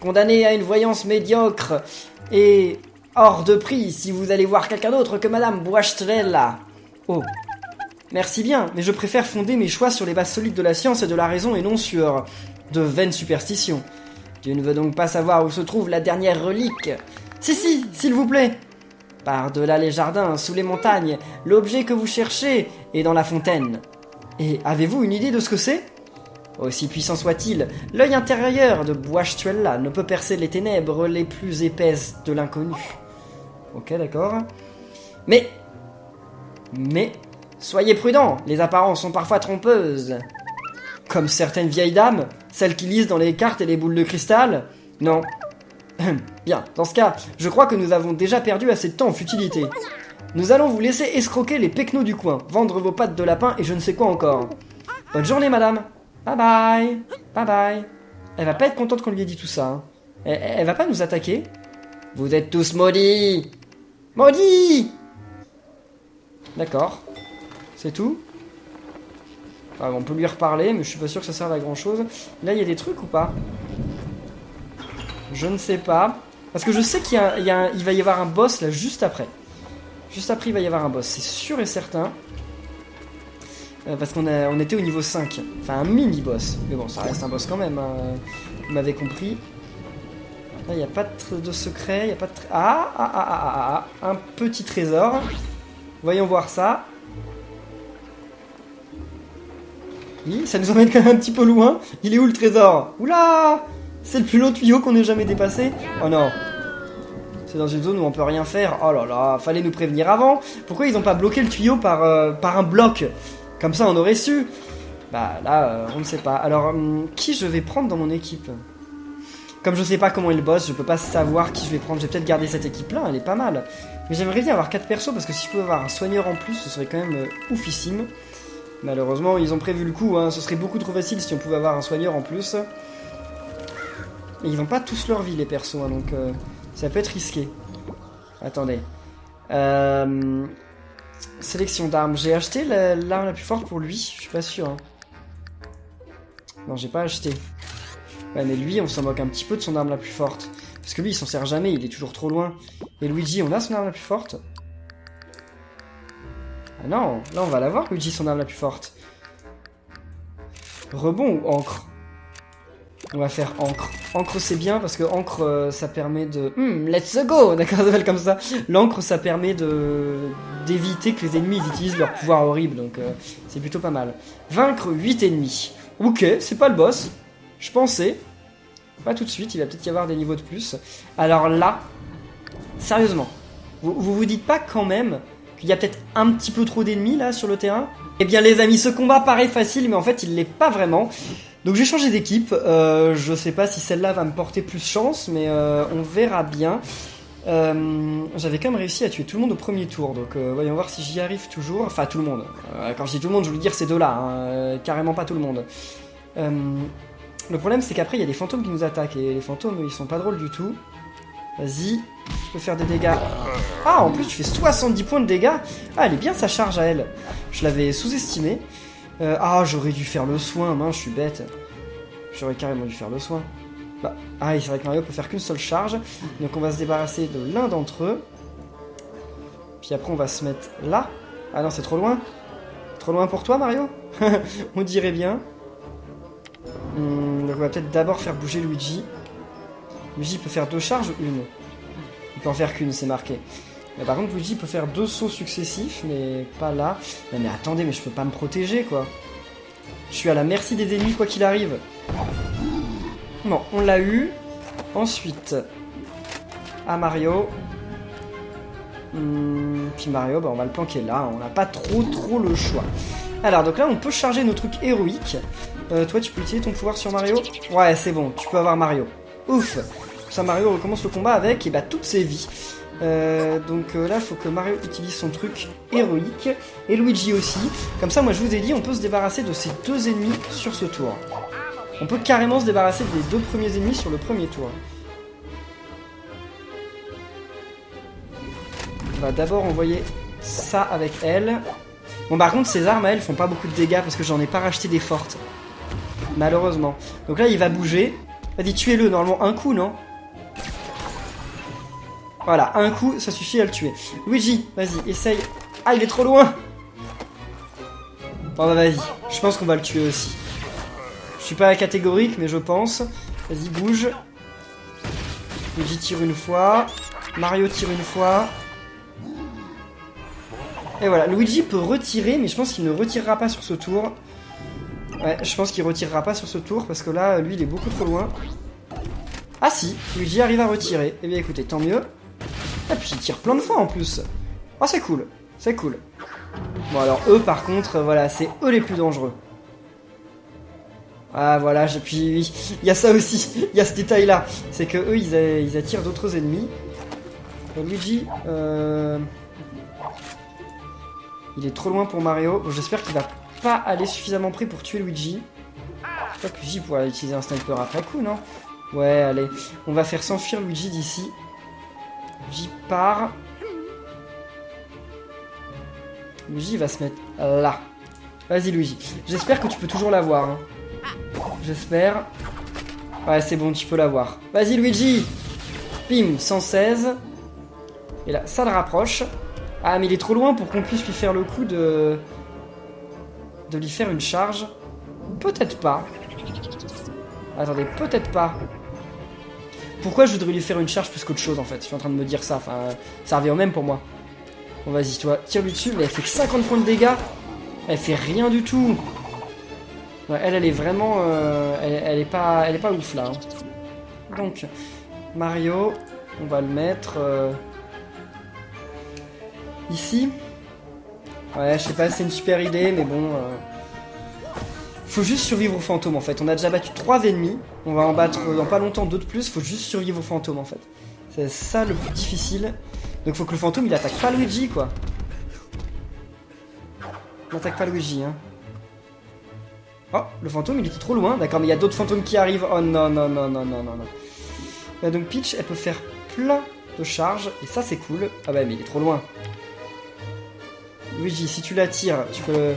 Condamné à une voyance médiocre et hors de prix si vous allez voir quelqu'un d'autre que Madame Boastrella. Oh. Merci bien, mais je préfère fonder mes choix sur les bases solides de la science et de la raison et non sur de vaines superstitions. Tu ne veux donc pas savoir où se trouve la dernière relique? Si, s'il vous plaît. Par-delà les jardins, sous les montagnes, l'objet que vous cherchez est dans la fontaine. Et avez-vous une idée de ce que c'est? Aussi puissant soit-il, l'œil intérieur de Boastuella ne peut percer les ténèbres les plus épaisses de l'inconnu. Ok, d'accord. Mais, soyez prudents, les apparences sont parfois trompeuses. Comme certaines vieilles dames, celles qui lisent dans les cartes et les boules de cristal. Non. Bien, dans ce cas, je crois que nous avons déjà perdu assez de temps en futilité. Nous allons vous laisser escroquer les pecnos du coin, vendre vos pattes de lapin et je ne sais quoi encore. Bonne journée, madame. Bye bye. Bye bye. Elle va pas être contente qu'on lui ait dit tout ça. Hein. Elle va pas nous attaquer? Vous êtes tous maudits. Maudits. D'accord. C'est tout? Ah, on peut lui reparler, mais je suis pas sûr que ça serve à grand chose. Là, il y a des trucs ou pas? Je ne sais pas. Parce que je sais qu'il va y avoir un boss là juste après. Juste après, il va y avoir un boss, c'est sûr et certain. Parce on était au niveau 5. Enfin, un mini-boss. Mais bon, ça reste un boss quand même. Hein. Vous m'avez compris. Là, il n'y a pas de secret. Il n'y a pas de... Un petit trésor. Voyons voir ça. Oui, ça nous emmène quand même un petit peu loin. Il est où le trésor? Oula! C'est le plus long tuyau qu'on ait jamais dépassé. Oh non. C'est dans une zone où on peut rien faire. Oh là là, fallait nous prévenir avant. Pourquoi ils ont pas bloqué le tuyau par un bloc? Comme ça, on aurait su. Bah là, on ne sait pas. Alors, qui je vais prendre dans mon équipe? Comme je sais pas comment est le boss, je peux pas savoir qui je vais prendre. Je vais peut-être garder cette équipe-là, elle est pas mal. Mais j'aimerais bien avoir 4 persos, parce que si je peux avoir un soigneur en plus, ce serait quand même oufissime. Malheureusement, ils ont prévu le coup, hein. Ce serait beaucoup trop facile si on pouvait avoir un soigneur en plus. Mais ils n'ont pas tous leur vie, les persos, hein, donc ça peut être risqué. Attendez. Sélection d'armes. J'ai acheté l'arme la plus forte pour lui, je suis pas sûr. Hein. Non, j'ai pas acheté. Ouais, mais lui, on s'en moque un petit peu de son arme la plus forte. Parce que lui, il s'en sert jamais, il est toujours trop loin. Et Luigi, on a son arme la plus forte? Ah non, là on va l'avoir, Luigi, son arme la plus forte. Rebond ou encre? On va faire encre. Encre c'est bien parce que encre ça permet de... let's go. D'accord, ça s'appelle comme ça. L'encre ça permet d'éviter que les ennemis ils utilisent leur pouvoir horrible. Donc c'est plutôt pas mal. Vaincre 8 ennemis. Ok, c'est pas le boss. Je pensais. Pas tout de suite, il va peut-être y avoir des niveaux de plus. Alors là, sérieusement, vous dites pas quand même qu'il y a peut-être un petit peu trop d'ennemis là sur le terrain? Eh bien les amis, ce combat paraît facile mais en fait il l'est pas vraiment. Donc j'ai changé d'équipe, je sais pas si celle-là va me porter plus chance, mais on verra bien. J'avais quand même réussi à tuer tout le monde au premier tour, donc voyons voir si j'y arrive toujours. Enfin tout le monde, quand je dis tout le monde je voulais dire ces deux-là, hein, carrément pas tout le monde. Le problème c'est qu'après il y a des fantômes qui nous attaquent, et les fantômes ils sont pas drôles du tout. Vas-y, je peux faire des dégâts. Ah, en plus tu fais 70 points de dégâts. Ah, elle est bien sa charge à elle. Je l'avais sous-estimée. Ah, j'aurais dû faire le soin, mince, je suis bête. J'aurais carrément dû faire le soin. Bah, ah, c'est vrai que Mario peut faire qu'une seule charge. Donc on va se débarrasser de l'un d'entre eux. Puis après on va se mettre là. Ah non, c'est trop loin. Trop loin pour toi, Mario? On dirait bien. Donc on va peut-être d'abord faire bouger Luigi. Luigi peut faire 2 charges ou une? Il peut en faire qu'une, c'est marqué. Mais par contre, Luigi peut faire 2 sauts successifs, mais pas là. Mais attendez, mais je peux pas me protéger, quoi. Je suis à la merci des ennemis, quoi qu'il arrive. Bon, on l'a eu. Ensuite, à Mario. Puis Mario, bah, on va le planquer là. On n'a pas trop le choix. Alors, donc là, on peut charger nos trucs héroïques. Toi, tu peux utiliser ton pouvoir sur Mario? Ouais, c'est bon, tu peux avoir Mario. Ouf! Ça, Mario recommence le combat avec et bah, toutes ses vies. Donc là, il faut que Mario utilise son truc héroïque. Et Luigi aussi. Comme ça, moi, je vous ai dit, on peut se débarrasser de ces 2 ennemis sur ce tour. On peut carrément se débarrasser des 2 premiers ennemis sur le premier tour. On va d'abord envoyer ça avec elle. Bon, par contre, ces armes, elles, font pas beaucoup de dégâts parce que j'en ai pas racheté des fortes. Malheureusement. Donc là, il va bouger. Vas-y, tuez-le. Normalement, un coup, non? Voilà, un coup, ça suffit à le tuer. Luigi, vas-y, essaye. Ah, il est trop loin. Bon, bah vas-y. Je pense qu'on va le tuer aussi. Je suis pas catégorique, mais je pense. Vas-y, bouge. Luigi tire une fois. Mario tire une fois. Et voilà, Luigi peut retirer, mais je pense qu'il ne retirera pas sur ce tour. Ouais, je pense qu'il retirera pas sur ce tour, parce que là, lui, il est beaucoup trop loin. Ah si, Luigi arrive à retirer. Eh bien écoutez, tant mieux. Et puis il tire plein de fois en plus. Oh, c'est cool, c'est cool. Bon alors eux par contre, voilà, c'est eux les plus dangereux. Ah voilà, puis oui, il y a ça aussi, il y a ce détail là. C'est que eux ils attirent d'autres ennemis. Luigi, il est trop loin pour Mario. Bon, j'espère qu'il va pas aller suffisamment près pour tuer Luigi. Je crois que Luigi pourra utiliser un sniper après coup, non? Ouais, allez, on va faire s'enfuir Luigi d'ici. Luigi part. Luigi va se mettre là. Vas-y Luigi. J'espère que tu peux toujours l'avoir. Hein. J'espère. Ouais, c'est bon, tu peux l'avoir. Vas-y Luigi. Bim, 116. Et là, ça le rapproche. Ah, mais il est trop loin pour qu'on puisse lui faire le coup de lui faire une charge. Peut-être pas. Attendez, peut-être pas. Pourquoi je voudrais lui faire une charge plus qu'autre chose en fait? Je suis en train de me dire ça. Enfin, ça revient au même pour moi. Bon, vas-y, toi, tire-lui dessus. Mais elle fait que 50 points de dégâts. Elle fait rien du tout. Ouais, elle est vraiment... elle est pas ouf, là. Hein. Donc, Mario, on va le mettre... ici. Ouais, je sais pas, c'est une super idée, mais bon... Faut juste survivre aux fantômes, en fait. On a déjà battu 3 ennemis. On va en battre dans pas longtemps 2 de plus. Faut juste survivre aux fantômes, en fait. C'est ça le plus difficile. Donc faut que le fantôme il attaque pas Luigi quoi. Il attaque pas Luigi hein. Oh, le fantôme il était trop loin. D'accord, mais il y a d'autres fantômes qui arrivent. Oh non, non, non, non, non, non, non. Et donc Peach elle peut faire plein de charges. Et ça c'est cool. Ah bah mais il est trop loin. Luigi, si tu l'attires, tu peux...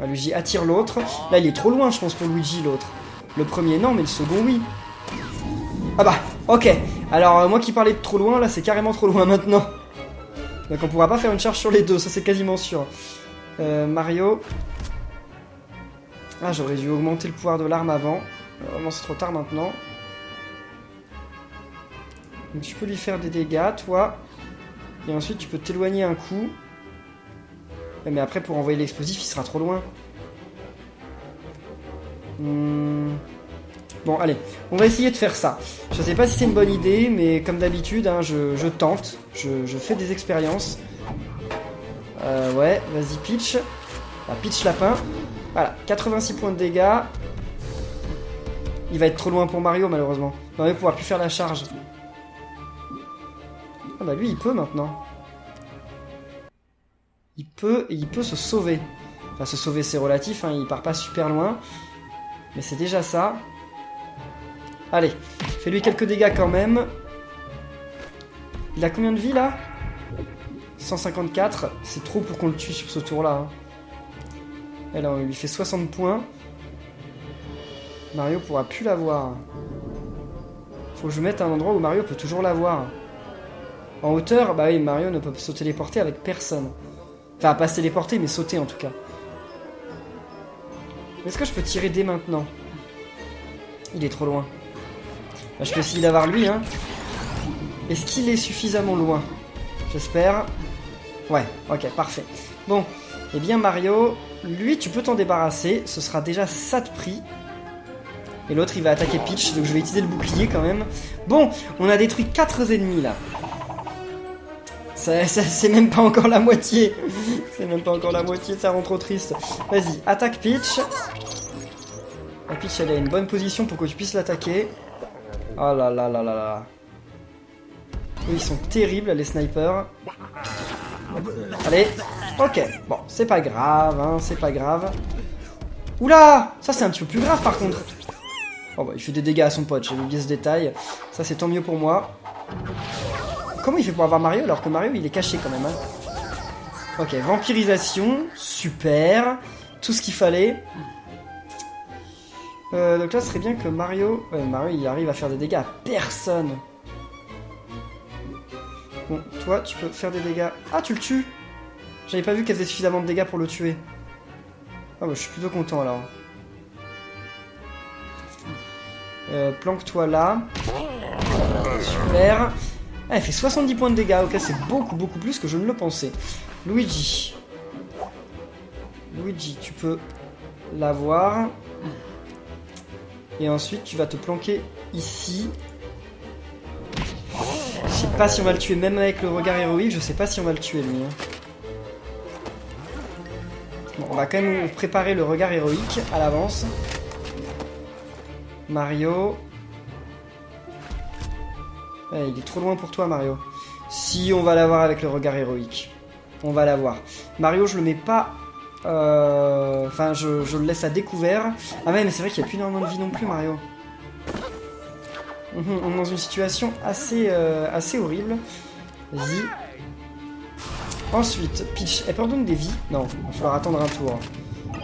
Ah, Luigi attire l'autre. Là il est trop loin je pense pour Luigi l'autre. Le premier non mais le second oui. Ah bah, ok. Alors, moi qui parlais de trop loin, là, c'est carrément trop loin maintenant. Donc on pourra pas faire une charge sur les deux, ça c'est quasiment sûr. Mario. Ah, j'aurais dû augmenter le pouvoir de l'arme avant. Vraiment, c'est trop tard maintenant. Donc tu peux lui faire des dégâts, toi. Et ensuite, tu peux t'éloigner un coup. Mais après, pour envoyer l'explosif, il sera trop loin. Bon, allez, on va essayer de faire ça. Je sais pas si c'est une bonne idée, mais comme d'habitude, hein, je tente. Je fais des expériences. Ouais, vas-y, Peach. Ah, Peach lapin. Voilà, 86 points de dégâts. Il va être trop loin pour Mario, malheureusement. Mario pourra plus faire la charge. Ah bah lui, il peut maintenant. Il peut se sauver. Enfin, se sauver, c'est relatif, hein, il part pas super loin. Mais c'est déjà ça. Allez, fais-lui quelques dégâts quand même. Il a combien de vie là? 154, c'est trop pour qu'on le tue sur ce tour-là. Hein. Et là, on lui fait 60 points. Mario pourra plus l'avoir. Faut que je mette à un endroit où Mario peut toujours l'avoir. En hauteur, bah oui, Mario ne peut se téléporter avec personne. Enfin, pas se téléporter, mais sauter en tout cas. Est-ce que je peux tirer dès maintenant? Il est trop loin. Bah, je peux essayer d'avoir lui, hein. Est-ce qu'il est suffisamment loin? J'espère. Ouais, ok, parfait. Bon, eh bien Mario, lui, tu peux t'en débarrasser. Ce sera déjà ça de prix. Et l'autre, il va attaquer Peach, donc je vais utiliser le bouclier quand même. Bon, on a détruit 4 ennemis, là. C'est même pas encore la moitié. C'est même pas encore la moitié, ça rend trop triste. Vas-y, attaque Peach. La Peach, elle est à une bonne position pour que tu puisses l'attaquer. Oh là là là là là. Eux, ils sont terribles, les snipers. Allez, ok. Bon, c'est pas grave, hein, c'est pas grave. Oula, ça c'est un petit peu plus grave par contre. Oh bah, il fait des dégâts à son pote, j'ai oublié ce détail. Ça c'est tant mieux pour moi. Comment il fait pour avoir Mario alors que Mario il est caché quand même, hein. Ok, vampirisation, super. Tout ce qu'il fallait. Donc là, ce serait bien que Mario... Ouais, Mario, il arrive à faire des dégâts à personne. Bon, toi, tu peux faire des dégâts... Ah, tu le tues! J'avais pas vu qu'elle faisait suffisamment de dégâts pour le tuer. Ah bah, je suis plutôt content, alors. Planque-toi là. Super. Ah, elle fait 70 points de dégâts. Ok, c'est beaucoup plus que je ne le pensais. Luigi. Luigi, tu peux l'avoir. Et ensuite, tu vas te planquer ici. Je sais pas si on va le tuer, même avec le regard héroïque, je sais pas si on va le tuer lui. Bon, on va quand même préparer le regard héroïque à l'avance. Mario. Ouais, il est trop loin pour toi, Mario. Si, on va l'avoir avec le regard héroïque. On va l'avoir. Mario, je le mets pas... Enfin, je le laisse à découvert. Ah ouais, mais c'est vrai qu'il n'y a plus énormément de vie non plus, Mario. On est dans une situation assez horrible. Vas-y. Ensuite, Peach, elle perd donc des vies. Non, il va falloir attendre un tour.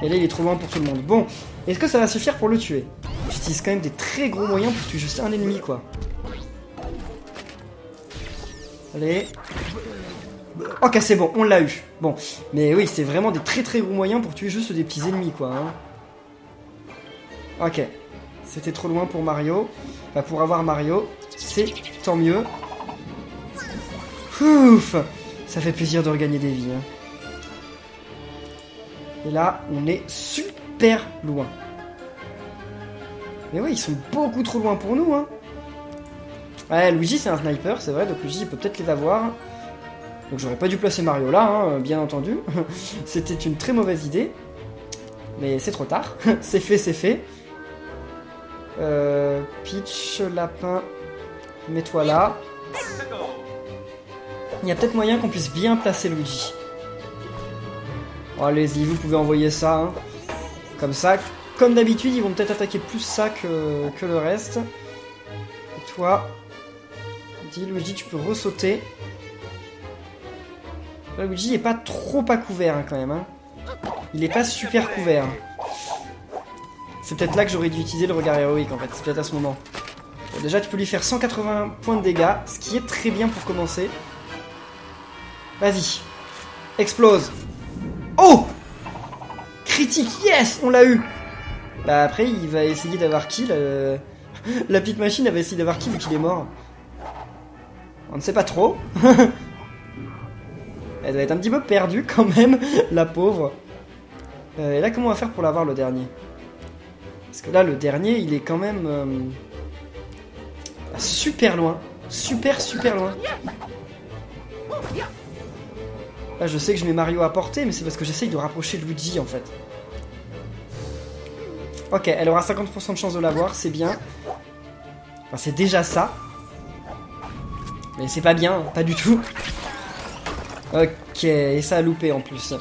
Et là, il est trop loin pour tout le monde. Bon, est-ce que ça va suffire pour le tuer? J'utilise quand même des très gros moyens pour tuer juste un ennemi, quoi. Allez. Ok, c'est bon, on l'a eu. Bon, mais oui, c'est vraiment des très gros moyens pour tuer juste des petits ennemis, quoi. Hein. Ok. C'était trop loin pour Mario. Enfin, pour avoir Mario, c'est tant mieux. Ouf. Ça fait plaisir de regagner des vies. Hein. Et là, on est super loin. Mais oui, ils sont beaucoup trop loin pour nous, hein. Ouais, Luigi, c'est un sniper, c'est vrai, donc Luigi, il peut peut-être les avoir. Donc j'aurais pas dû placer Mario là, hein, bien entendu. C'était une très mauvaise idée. Mais c'est trop tard. C'est fait, c'est fait. Peach, lapin, mets-toi là. Il y a peut-être moyen qu'on puisse bien placer Luigi. Oh, allez-y, vous pouvez envoyer ça. Hein. Comme ça. Comme d'habitude, ils vont peut-être attaquer plus ça que le reste. Et toi, dis Luigi, tu peux ressauter. Là, Luigi est pas trop à couvert hein, quand même. Hein. Il est pas super couvert. C'est peut-être là que j'aurais dû utiliser le regard héroïque en fait. C'est peut-être à ce moment. Bon, déjà, tu peux lui faire 180 points de dégâts, ce qui est très bien pour commencer. Vas-y. Explose. Oh! Critique, yes! On l'a eu! Bah après, il va essayer d'avoir kill. La petite machine avait essayé d'avoir kill vu qu'il est mort. On ne sait pas trop. Elle doit être un petit peu perdue quand même, la pauvre. Et là, comment on va faire pour l'avoir le dernier? Parce que là, le dernier, il est quand même super loin. Super loin. Là, je sais que je mets Mario à portée, mais c'est parce que j'essaye de rapprocher Luigi, en fait. Ok, elle aura 50% de chance de l'avoir, c'est bien. Enfin, c'est déjà ça. Mais c'est pas bien, pas du tout. Ok, et ça a loupé en plus.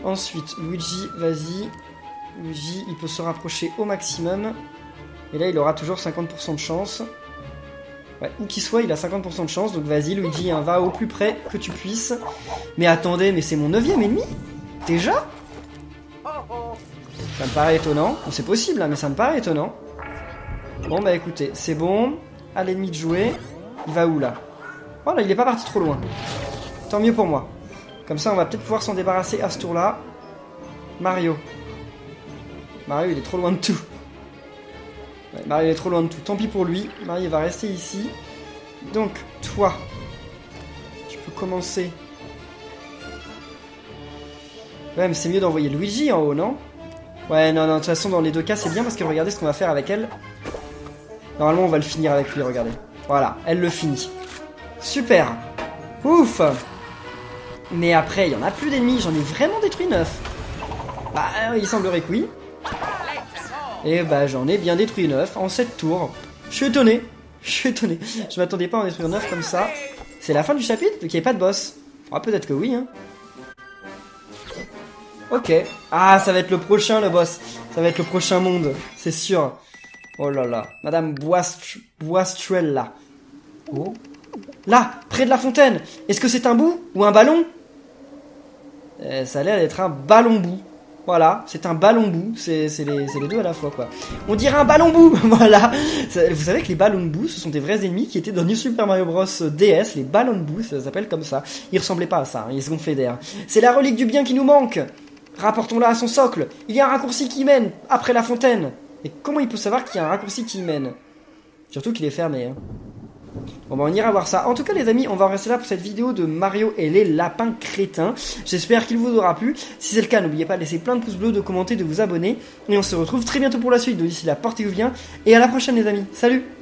Ensuite, Luigi, vas-y. Luigi, il peut se rapprocher au maximum. Et là, il aura toujours 50% de chance. Ouais, où qu'il soit, il a 50% de chance. Donc vas-y, Luigi, hein, va au plus près que tu puisses. Mais attendez, mais c'est mon 9ème ennemi? Déjà? Ça me paraît étonnant. Bon, c'est possible, hein, mais ça me paraît étonnant. Bon, bah écoutez, c'est bon. À l'ennemi de jouer. Il va où, là? Oh là, il est pas parti trop loin. Tant mieux pour moi. Comme ça, on va peut-être pouvoir s'en débarrasser à ce tour-là. Mario. Mario, il est trop loin de tout. Ouais, Mario est trop loin de tout. Tant pis pour lui. Mario va rester ici. Donc, toi, tu peux commencer. Ouais, mais c'est mieux d'envoyer Luigi en haut, non? Ouais, non, de toute façon, dans les deux cas, c'est bien parce que regardez ce qu'on va faire avec elle. Normalement, on va le finir avec lui, regardez. Voilà, elle le finit. Super. Ouf. Mais après, il n'y en a plus d'ennemis. J'en ai vraiment détruit 9. Bah, il semblerait que oui. Et bah, j'en ai bien détruit 9 en 7 tours. Je suis étonné. Je m'attendais pas à en détruire 9 comme ça. C'est la fin du chapitre, donc il n'y avait pas de boss. Ah, peut-être que oui, hein. Ok. Ah, ça va être le prochain, le boss. Ça va être le prochain monde, c'est sûr. Oh là là. Madame Boistrella. Oh. Là, près de la fontaine. Est-ce que c'est un bout ou un ballon? Ça a l'air d'être un ballon bout. Voilà, c'est un ballon bout. C'est les deux à la fois, quoi. On dirait un ballon bout. Voilà. Vous savez que les ballons bout, ce sont des vrais ennemis qui étaient dans New Super Mario Bros DS. Les ballons bout, ça s'appelle comme ça. Ils ressemblaient pas à ça, hein, ils se gonflaient d'air. C'est la relique du bien qui nous manque. Rapportons-la à son socle. Il y a un raccourci qui mène après la fontaine. Et comment il peut savoir qu'il y a un raccourci qui y mène? Surtout qu'il est fermé. Hein. Bon bah on ira voir ça. En tout cas les amis, on va en rester là pour cette vidéo de Mario et les lapins crétins. J'espère qu'il vous aura plu. Si c'est le cas, n'oubliez pas de laisser plein de pouces bleus, de commenter, de vous abonner. Et on se retrouve très bientôt pour la suite. Donc d'ici là, portez-vous bien. Et à la prochaine les amis. Salut!